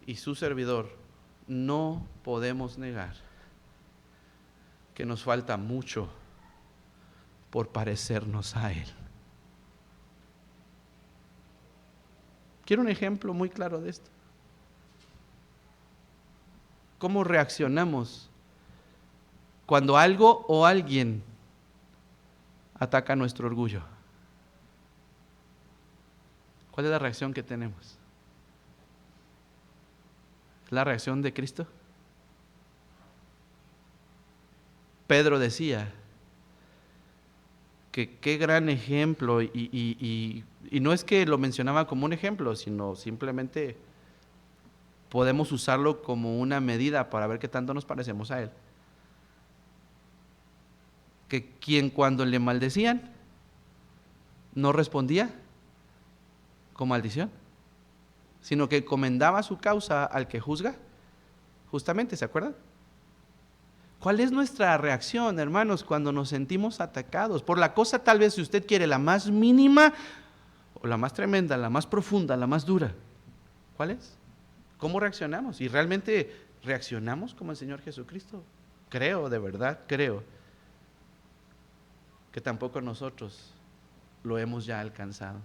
y su servidor no podemos negar que nos falta mucho por parecernos a Él. Quiero un ejemplo muy claro de esto. ¿Cómo reaccionamos cuando algo o alguien ataca nuestro orgullo? ¿Cuál es la reacción que tenemos? ¿Es la reacción de Cristo? Pedro decía que qué gran ejemplo, y no es que lo mencionaba como un ejemplo, sino simplemente podemos usarlo como una medida para ver qué tanto nos parecemos a Él. Que quien cuando le maldecían no respondía con maldición, sino que encomendaba su causa al que juzga justamente, ¿se acuerdan? ¿Cuál es nuestra reacción, hermanos, cuando nos sentimos atacados? Por la cosa, tal vez, si usted quiere, la más mínima, o la más tremenda, la más profunda, la más dura. ¿Cuál es? ¿Cómo reaccionamos? ¿Y realmente reaccionamos como el Señor Jesucristo? Creo, de verdad, creo que tampoco nosotros lo hemos ya alcanzado.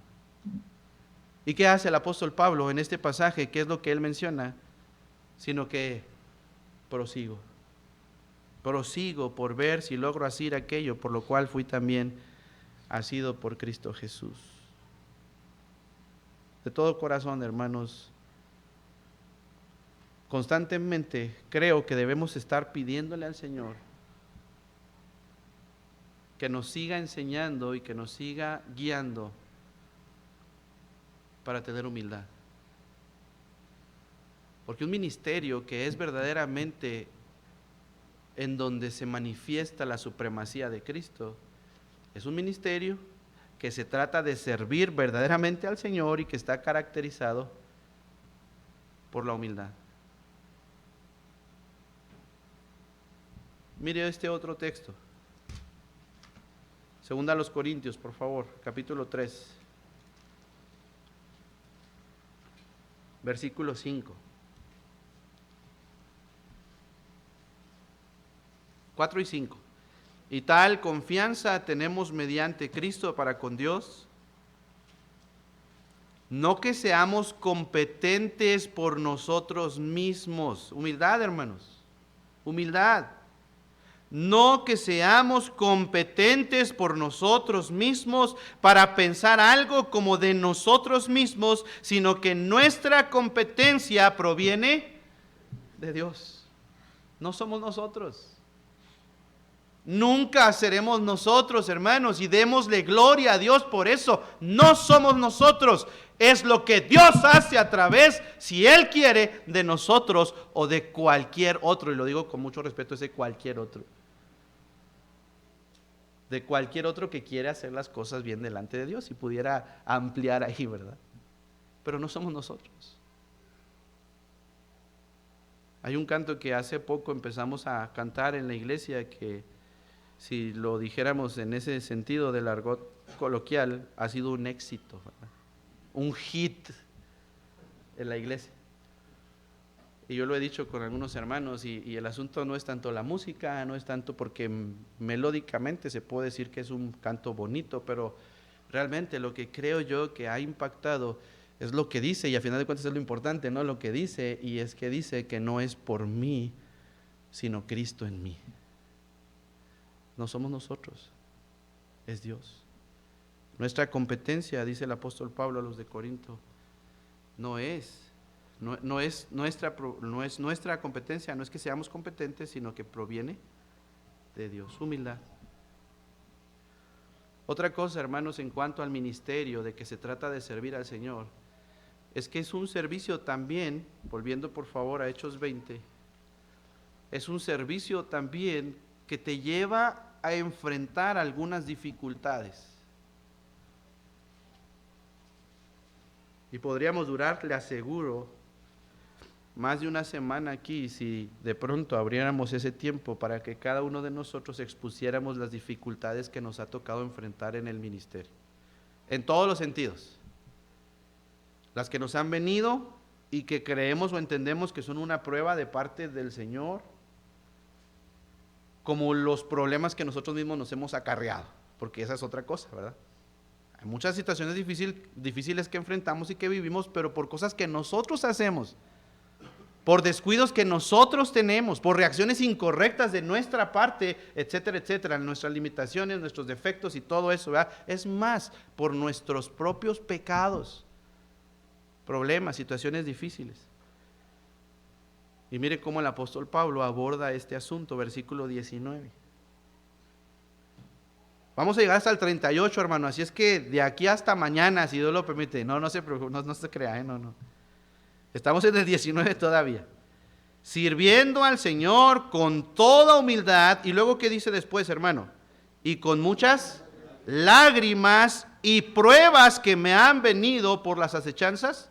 ¿Y qué hace el apóstol Pablo en este pasaje? ¿Qué es lo que él menciona? Sino que prosigo por ver si logro asir aquello por lo cual fui también asido por Cristo Jesús. De todo corazón, hermanos, constantemente creo que debemos estar pidiéndole al Señor que nos siga enseñando y que nos siga guiando para tener humildad. Porque un ministerio que es verdaderamente en donde se manifiesta la supremacía de Cristo, es un ministerio que se trata de servir verdaderamente al Señor y que está caracterizado por la humildad. Mire este otro texto. Segunda a los Corintios, por favor, capítulo 3, versículo 5. 4 y 5. Y tal confianza tenemos mediante Cristo para con Dios, no que seamos competentes por nosotros mismos. Humildad, hermanos. Humildad. No que seamos competentes por nosotros mismos para pensar algo como de nosotros mismos, sino que nuestra competencia proviene de Dios. No somos nosotros. Nunca seremos nosotros, hermanos, y démosle gloria a Dios por eso. No somos nosotros. Es lo que Dios hace a través, si Él quiere, de nosotros o de cualquier otro. Y lo digo con mucho respeto, es de cualquier otro. De cualquier otro que quiere hacer las cosas bien delante de Dios, y pudiera ampliar ahí, ¿verdad? Pero no somos nosotros. Hay un canto que hace poco empezamos a cantar en la iglesia que, si lo dijéramos en ese sentido del argot coloquial, ha sido un éxito, ¿verdad? Un hit en la iglesia. Y yo lo he dicho con algunos hermanos, y el asunto no es tanto la música, no es tanto porque melódicamente se puede decir que es un canto bonito, pero realmente lo que creo yo que ha impactado es lo que dice, y a final de cuentas es lo importante, ¿no? Lo que dice, y es que dice que no es por mí, sino Cristo en mí. No somos nosotros, es Dios. Nuestra competencia, dice el apóstol Pablo a los de Corinto, no es nuestra competencia, no es que seamos competentes, sino que proviene de Dios. Humildad. Otra cosa, hermanos, en cuanto al ministerio, de que se trata de servir al Señor, es que es un servicio también, volviendo por favor a Hechos 20, es un servicio también que te lleva a enfrentar algunas dificultades. Y podríamos durar, le aseguro, más de una semana aquí si de pronto abriéramos ese tiempo para que cada uno de nosotros expusiéramos las dificultades que nos ha tocado enfrentar en el ministerio, en todos los sentidos. Las que nos han venido y que creemos o entendemos que son una prueba de parte del Señor, como los problemas que nosotros mismos nos hemos acarreado, porque esa es otra cosa, ¿verdad? Hay muchas situaciones difíciles que enfrentamos y que vivimos, pero por cosas que nosotros hacemos, por descuidos que nosotros tenemos, por reacciones incorrectas de nuestra parte, etcétera, etcétera, nuestras limitaciones, nuestros defectos y todo eso, ¿verdad? Es más, por nuestros propios pecados, problemas, situaciones difíciles. Y mire cómo el apóstol Pablo aborda este asunto, versículo 19. Vamos a llegar hasta el 38, hermano, así es que de aquí hasta mañana, si Dios lo permite, no se preocupe, no se crea, no. Estamos en el 19 todavía. Sirviendo al Señor con toda humildad, y luego ¿qué dice después, hermano? Y con muchas lágrimas y pruebas que me han venido por las acechanzas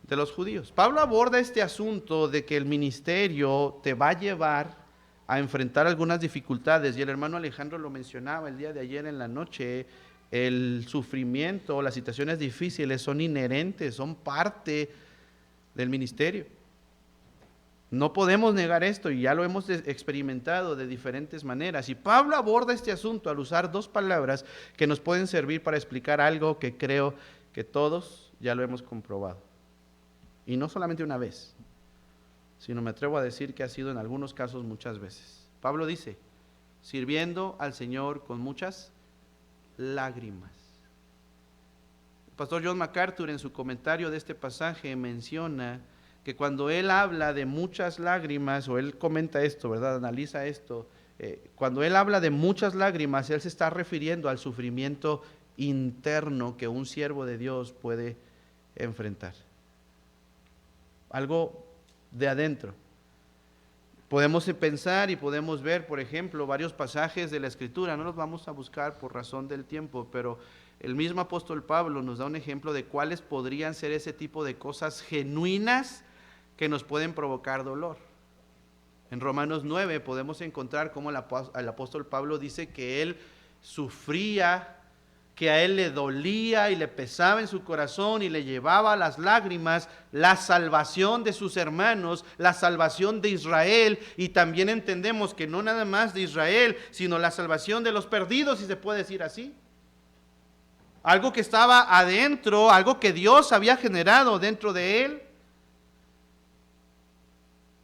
de los judíos. Pablo aborda este asunto de que el ministerio te va a llevar a enfrentar algunas dificultades, y el hermano Alejandro lo mencionaba el día de ayer en la noche. El sufrimiento, las situaciones difíciles son inherentes, son parte del ministerio. No podemos negar esto, y ya lo hemos experimentado de diferentes maneras. Y Pablo aborda este asunto al usar dos palabras que nos pueden servir para explicar algo que creo que todos ya lo hemos comprobado. Y no solamente una vez, sino me atrevo a decir que ha sido en algunos casos muchas veces. Pablo dice, sirviendo al Señor con muchas lágrimas. El pastor John MacArthur en su comentario de este pasaje menciona que cuando él habla de muchas lágrimas, o él comenta esto, ¿verdad? Analiza esto, cuando él habla de muchas lágrimas, él se está refiriendo al sufrimiento interno que un siervo de Dios puede enfrentar. Algo de adentro. Podemos pensar y podemos ver, por ejemplo, varios pasajes de la Escritura, no los vamos a buscar por razón del tiempo, pero el mismo apóstol Pablo nos da un ejemplo de cuáles podrían ser ese tipo de cosas genuinas que nos pueden provocar dolor. En Romanos 9 podemos encontrar cómo el apóstol Pablo dice que él sufría, que a él le dolía y le pesaba en su corazón y le llevaba las lágrimas la salvación de sus hermanos, la salvación de Israel. Y también entendemos que no nada más de Israel, sino la salvación de los perdidos, si se puede decir así. Algo que estaba adentro, algo que Dios había generado dentro de él.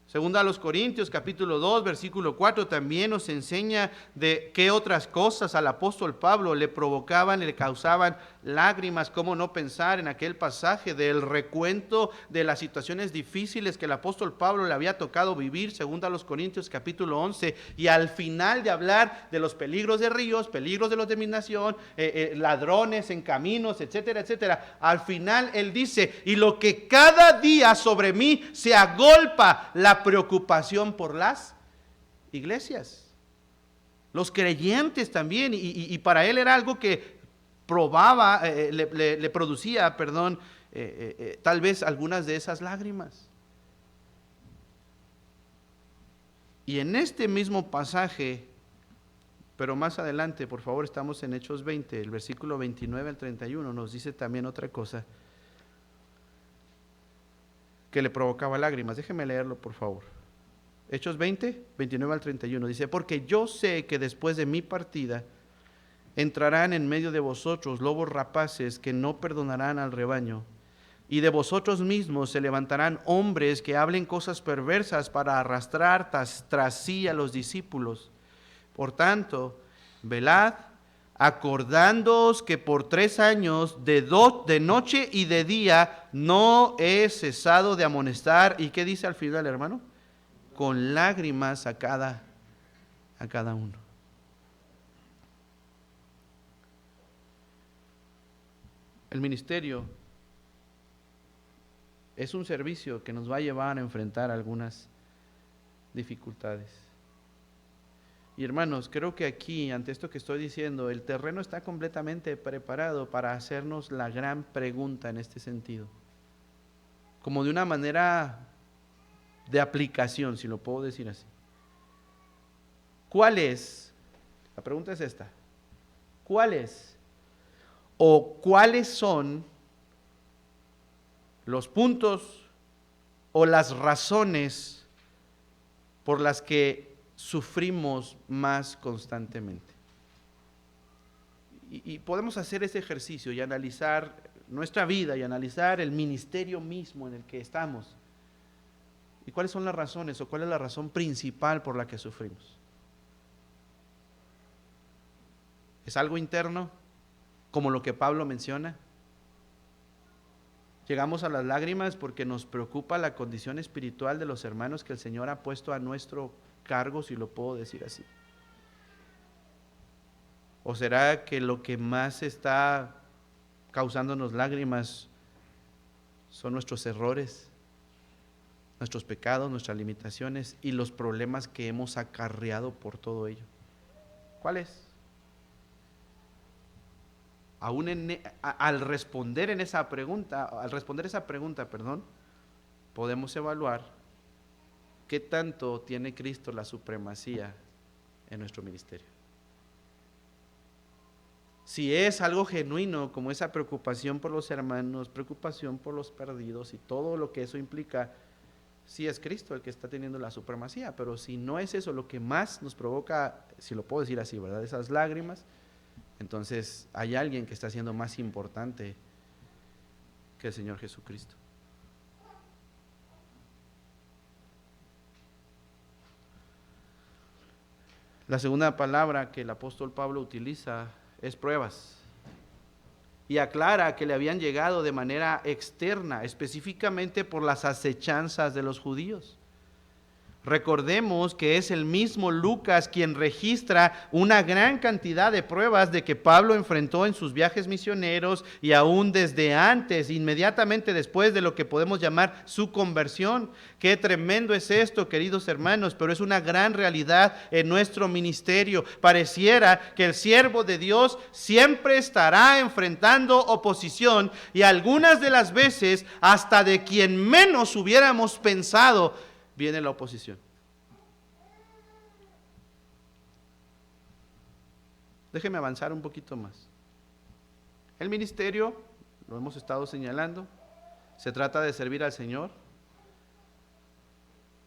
Segunda a los Corintios, capítulo 2, versículo 4, también nos enseña de qué otras cosas al apóstol Pablo le provocaban, le causaban lágrimas. Cómo no pensar en aquel pasaje del recuento de las situaciones difíciles que el apóstol Pablo le había tocado vivir. Segunda a los Corintios, capítulo 11, y al final de hablar de los peligros de ríos, peligros de los de mi nación, ladrones en caminos, etcétera, etcétera. Al final él dice, y lo que cada día sobre mí se agolpa, la preocupación por las iglesias, los creyentes también, y para él era algo que probaba, le producía, tal vez algunas de esas lágrimas. Y en este mismo pasaje, pero más adelante, por favor, estamos en Hechos 20, el versículo 29 al 31, nos dice también otra cosa que le provocaba lágrimas. Déjeme leerlo, por favor. Hechos 20, 29 al 31, dice: porque yo sé que después de mi partida entrarán en medio de vosotros lobos rapaces que no perdonarán al rebaño, y de vosotros mismos se levantarán hombres que hablen cosas perversas para arrastrar tras sí a los discípulos. Por tanto, velad, acordándoos que por 3 años de noche y de día no he cesado de amonestar. ¿Y qué dice al final, hermano? Con lágrimas a cada uno. El ministerio es un servicio que nos va a llevar a enfrentar algunas dificultades. Y hermanos, creo que aquí, ante esto que estoy diciendo, el terreno está completamente preparado para hacernos la gran pregunta en este sentido. Como de una manera de aplicación, si lo puedo decir así. ¿Cuál es? La pregunta es esta. ¿Cuál es o cuáles son los puntos o las razones por las que sufrimos más constantemente? Y podemos hacer ese ejercicio y analizar nuestra vida y analizar el ministerio mismo en el que estamos. ¿Y cuáles son las razones o cuál es la razón principal por la que sufrimos? ¿Es algo interno, como lo que Pablo menciona? Llegamos a las lágrimas porque nos preocupa la condición espiritual de los hermanos que el Señor ha puesto a nuestro cargo, si lo puedo decir así. ¿O será que lo que más está causándonos lágrimas son nuestros errores, nuestros pecados, nuestras limitaciones y los problemas que hemos acarreado por todo ello? ¿Cuál es? Al responder esa pregunta, podemos evaluar qué tanto tiene Cristo la supremacía en nuestro ministerio. Si es algo genuino, como esa preocupación por los hermanos, preocupación por los perdidos y todo lo que eso implica, sí es Cristo el que está teniendo la supremacía. Pero si no es eso lo que más nos provoca, si lo puedo decir así, ¿verdad?, esas lágrimas, entonces hay alguien que está siendo más importante que el Señor Jesucristo. La segunda palabra que el apóstol Pablo utiliza es pruebas. Y aclara que le habían llegado de manera externa, específicamente por las acechanzas de los judíos. Recordemos que es el mismo Lucas quien registra una gran cantidad de pruebas de que Pablo enfrentó en sus viajes misioneros y aún desde antes, inmediatamente después de lo que podemos llamar su conversión. Qué tremendo es esto, queridos hermanos, pero es una gran realidad en nuestro ministerio. Pareciera que el siervo de Dios siempre estará enfrentando oposición y algunas de las veces hasta de quien menos hubiéramos pensado viene la oposición. Déjeme avanzar un poquito más. El ministerio, lo hemos estado señalando, se trata de servir al Señor.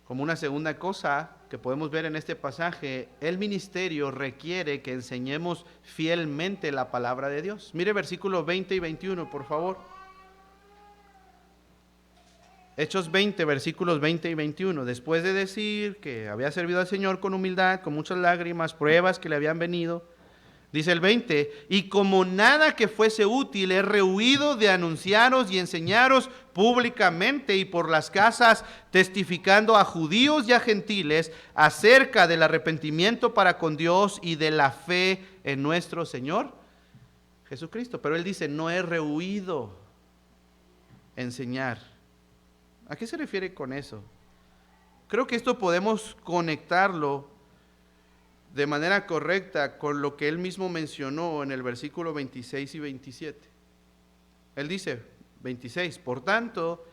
Como una segunda cosa que podemos ver en este pasaje, el ministerio requiere que enseñemos fielmente la palabra de Dios. Mire versículos 20 y 21, por favor. Hechos 20, versículos 20 y 21. Después de decir que había servido al Señor con humildad, con muchas lágrimas, pruebas que le habían venido, dice el 20, y como nada que fuese útil, he rehuido de anunciaros y enseñaros públicamente y por las casas, testificando a judíos y a gentiles acerca del arrepentimiento para con Dios y de la fe en nuestro Señor Jesucristo. Pero él dice, no he rehuido enseñar. ¿A qué se refiere con eso? Creo que esto podemos conectarlo de manera correcta con lo que él mismo mencionó en el versículo 26 y 27. Él dice, 26, por tanto,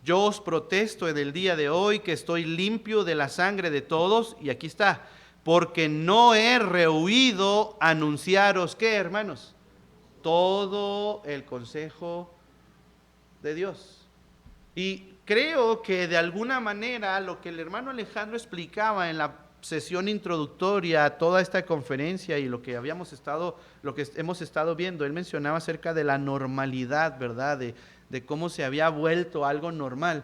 yo os protesto en el día de hoy que estoy limpio de la sangre de todos, y aquí está, porque no he rehuido anunciaros, ¿qué, hermanos? Todo el consejo de Dios. Y creo que de alguna manera lo que el hermano Alejandro explicaba en la sesión introductoria a toda esta conferencia y lo que hemos estado viendo, él mencionaba acerca de la normalidad, ¿verdad? De cómo se había vuelto algo normal.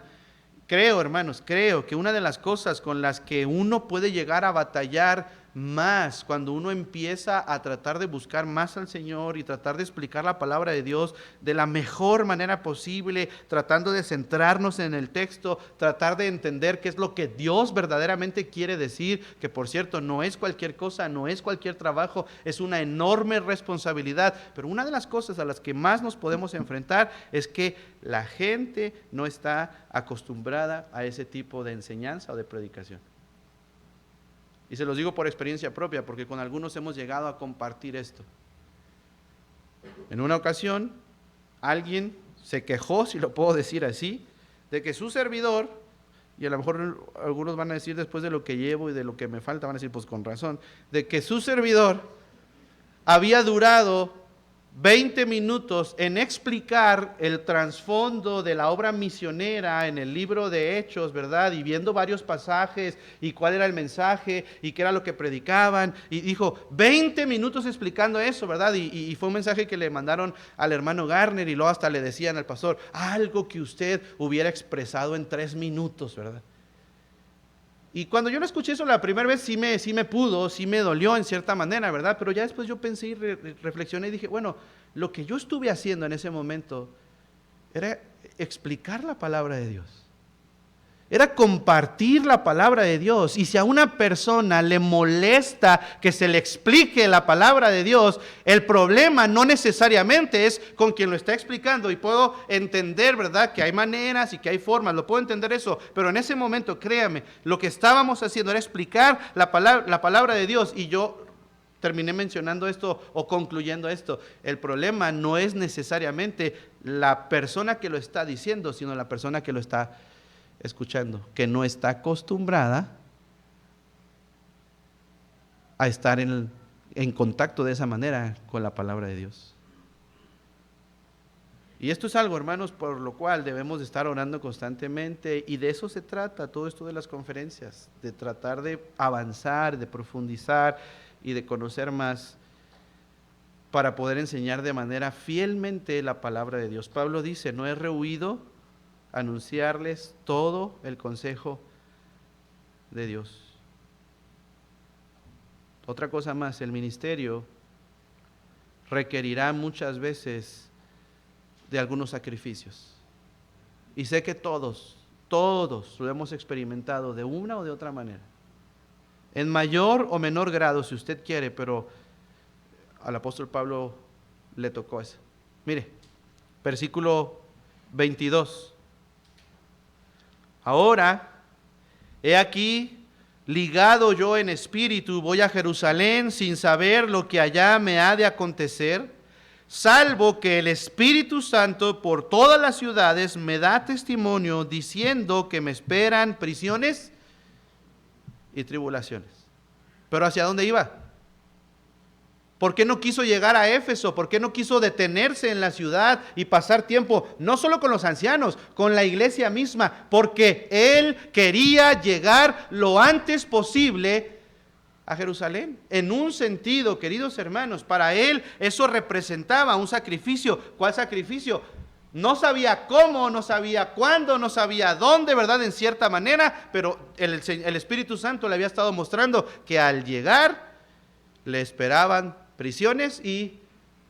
Creo, hermanos, creo que una de las cosas con las que uno puede llegar a batallar más cuando uno empieza a tratar de buscar más al Señor y tratar de explicar la palabra de Dios de la mejor manera posible, tratando de centrarnos en el texto, tratar de entender qué es lo que Dios verdaderamente quiere decir, que por cierto no es cualquier cosa, no es cualquier trabajo, es una enorme responsabilidad, pero una de las cosas a las que más nos podemos enfrentar es que la gente no está acostumbrada a ese tipo de enseñanza o de predicación. Y se los digo por experiencia propia, porque con algunos hemos llegado a compartir esto. En una ocasión, alguien se quejó, si lo puedo decir así, de que su servidor, y a lo mejor algunos van a decir después de lo que llevo y de lo que me falta, van a decir pues con razón, de que su servidor había durado 20 minutos en explicar el trasfondo de la obra misionera en el libro de Hechos, ¿verdad? Y viendo varios pasajes y cuál era el mensaje y qué era lo que predicaban. Y dijo, 20 minutos explicando eso, ¿verdad? Y fue un mensaje que le mandaron al hermano Garner y luego hasta le decían al pastor, algo que usted hubiera expresado en 3 minutos, ¿verdad? Y cuando yo lo escuché eso la primera vez, sí me dolió en cierta manera, ¿verdad? Pero ya después yo pensé y reflexioné y dije, bueno, lo que yo estuve haciendo en ese momento era explicar la palabra de Dios. Era compartir la palabra de Dios. Y si a una persona le molesta que se le explique la palabra de Dios, el problema no necesariamente es con quien lo está explicando. Y puedo entender, ¿verdad?, que hay maneras y que hay formas. Lo puedo entender eso. Pero en ese momento, créame, lo que estábamos haciendo era explicar la palabra de Dios. Y yo terminé mencionando esto o concluyendo esto. El problema no es necesariamente la persona que lo está diciendo, sino la persona que lo está escuchando, que no está acostumbrada a estar en contacto de esa manera con la palabra de Dios. Y esto es algo, hermanos, por lo cual debemos de estar orando constantemente, y de eso se trata todo esto de las conferencias, de tratar de avanzar, de profundizar y de conocer más para poder enseñar de manera fielmente la palabra de Dios. Pablo dice, no he rehuido anunciarles todo el consejo de Dios. Otra cosa más, el ministerio requerirá muchas veces de algunos sacrificios. Y sé que todos lo hemos experimentado de una o de otra manera. En mayor o menor grado, si usted quiere, pero al apóstol Pablo le tocó eso. Mire, versículo 22. Ahora, he aquí, ligado yo en espíritu, voy a Jerusalén sin saber lo que allá me ha de acontecer, salvo que el Espíritu Santo por todas las ciudades me da testimonio diciendo que me esperan prisiones y tribulaciones. ¿Pero hacia dónde iba? ¿Por qué no quiso llegar a Éfeso? ¿Por qué no quiso detenerse en la ciudad y pasar tiempo, no solo con los ancianos, con la iglesia misma? Porque él quería llegar lo antes posible a Jerusalén. En un sentido, queridos hermanos, para él eso representaba un sacrificio. ¿Cuál sacrificio? No sabía cómo, no sabía cuándo, no sabía dónde, ¿verdad? En cierta manera, pero el Espíritu Santo le había estado mostrando que al llegar le esperaban prisiones y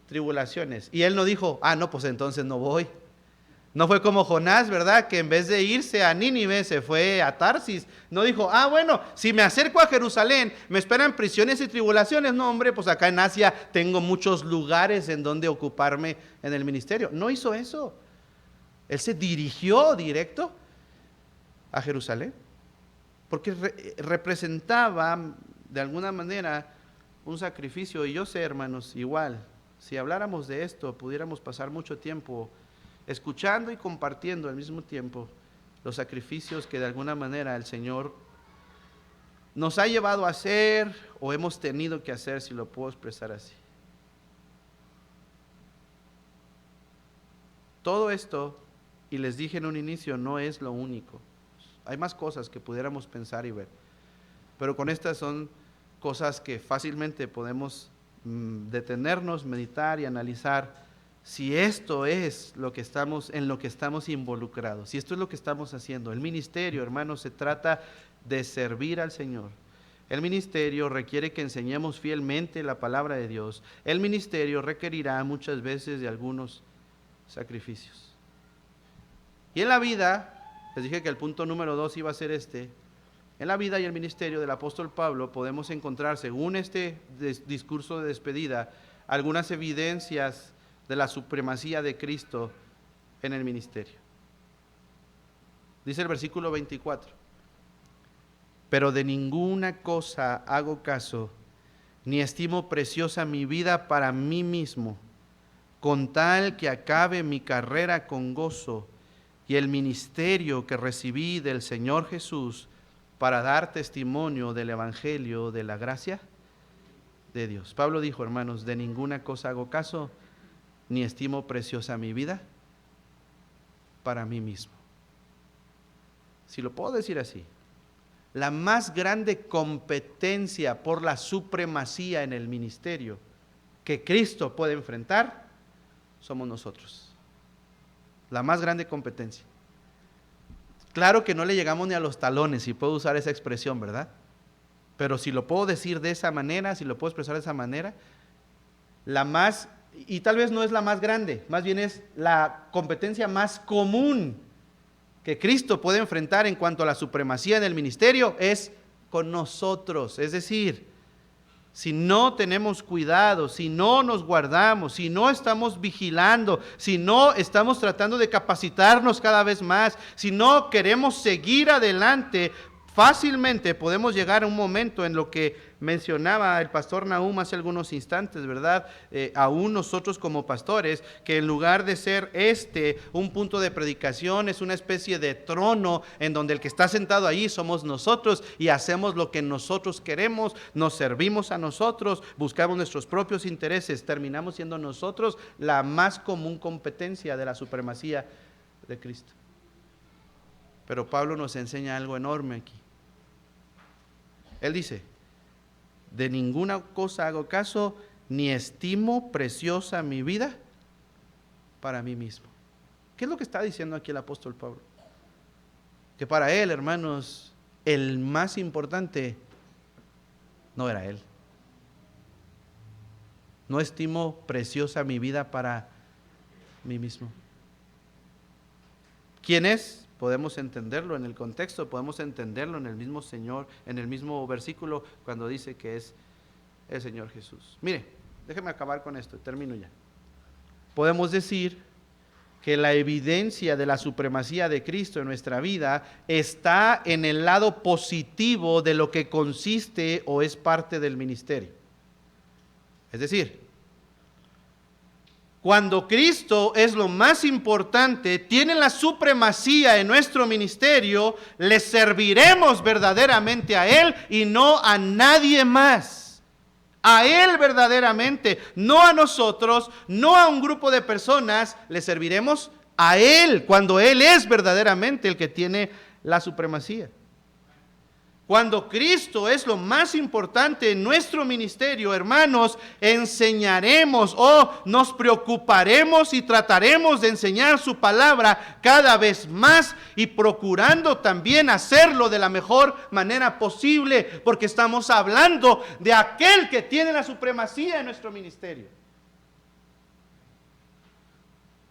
tribulaciones. Y él no dijo, no, pues entonces no voy. No fue como Jonás, ¿verdad? Que en vez de irse a Nínive se fue a Tarsis. No dijo, bueno, si me acerco a Jerusalén me esperan prisiones y tribulaciones. No, hombre, pues acá en Asia tengo muchos lugares en donde ocuparme en el ministerio. No hizo eso. Él se dirigió directo a Jerusalén. Porque representaba de alguna manera un sacrificio. Y yo sé, hermanos, igual, si habláramos de esto, pudiéramos pasar mucho tiempo escuchando y compartiendo al mismo tiempo los sacrificios que de alguna manera el Señor nos ha llevado a hacer o hemos tenido que hacer, si lo puedo expresar así. Todo esto, y les dije en un inicio, no es lo único. Hay más cosas que pudiéramos pensar y ver, pero con estas son cosas que fácilmente podemos detenernos, meditar y analizar si esto es en lo que estamos involucrados, si esto es lo que estamos haciendo. El ministerio, hermanos, se trata de servir al Señor. El ministerio requiere que enseñemos fielmente la palabra de Dios. El ministerio requerirá muchas veces de algunos sacrificios. Y en la vida, les dije que el punto número 2 iba a ser en la vida y el ministerio del apóstol Pablo podemos encontrar, según este discurso de despedida, algunas evidencias de la supremacía de Cristo en el ministerio. Dice el versículo 24: pero de ninguna cosa hago caso, ni estimo preciosa mi vida para mí mismo, con tal que acabe mi carrera con gozo y el ministerio que recibí del Señor Jesús para dar testimonio del evangelio de la gracia de Dios. Pablo dijo, hermanos, de ninguna cosa hago caso, ni estimo preciosa mi vida para mí mismo. Si lo puedo decir así, la más grande competencia por la supremacía en el ministerio que Cristo puede enfrentar somos nosotros. La más grande competencia. Claro que no le llegamos ni a los talones, si puedo usar esa expresión, ¿verdad? Pero si lo puedo decir de esa manera, si lo puedo expresar de esa manera, y tal vez no es la más grande, más bien es la competencia más común que Cristo puede enfrentar en cuanto a la supremacía en el ministerio, es con nosotros. Es decir, si no tenemos cuidado, si no nos guardamos, si no estamos vigilando, si no estamos tratando de capacitarnos cada vez más, si no queremos seguir adelante, fácilmente podemos llegar a un momento en lo que mencionaba el pastor Nahum hace algunos instantes, ¿verdad? Aún nosotros como pastores, que en lugar de ser un punto de predicación, es una especie de trono en donde el que está sentado ahí somos nosotros y hacemos lo que nosotros queremos, nos servimos a nosotros, buscamos nuestros propios intereses, terminamos siendo nosotros la más común competencia de la supremacía de Cristo. Pero Pablo nos enseña algo enorme aquí. Él dice, de ninguna cosa hago caso, ni estimo preciosa mi vida para mí mismo. ¿Qué es lo que está diciendo aquí el apóstol Pablo? Que para él, hermanos, el más importante no era él. No estimo preciosa mi vida para mí mismo. ¿Quién es? Podemos entenderlo en el contexto, podemos entenderlo en el mismo Señor, en el mismo versículo, cuando dice que es el Señor Jesús. Mire, déjeme acabar con esto, termino ya. Podemos decir que la evidencia de la supremacía de Cristo en nuestra vida está en el lado positivo de lo que consiste o es parte del ministerio. Es decir, cuando Cristo es lo más importante, tiene la supremacía en nuestro ministerio, le serviremos verdaderamente a Él y no a nadie más. A Él verdaderamente, no a nosotros, no a un grupo de personas, le serviremos a Él, cuando Él es verdaderamente el que tiene la supremacía. Cuando Cristo es lo más importante en nuestro ministerio, hermanos, enseñaremos o nos preocuparemos y trataremos de enseñar su palabra cada vez más y procurando también hacerlo de la mejor manera posible, porque estamos hablando de aquel que tiene la supremacía en nuestro ministerio.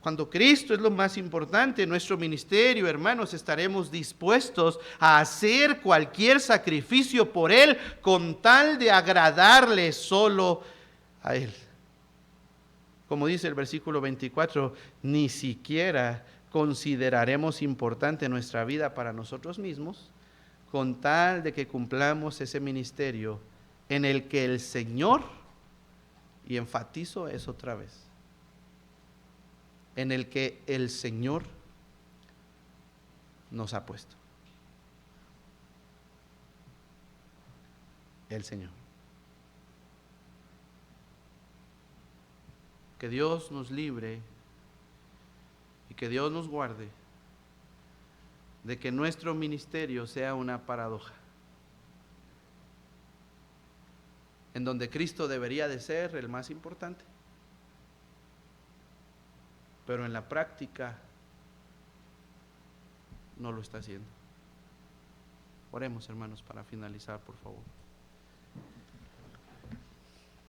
Cuando Cristo es lo más importante en nuestro ministerio, hermanos, estaremos dispuestos a hacer cualquier sacrificio por Él con tal de agradarle solo a Él. Como dice el versículo 24, ni siquiera consideraremos importante nuestra vida para nosotros mismos, con tal de que cumplamos ese ministerio en el que el Señor, y enfatizo eso otra vez, en el que el Señor nos ha puesto. El Señor. Que Dios nos libre y que Dios nos guarde de que nuestro ministerio sea una paradoja, en donde Cristo debería de ser el más importante, pero en la práctica no lo está haciendo. Oremos, hermanos, para finalizar, por favor.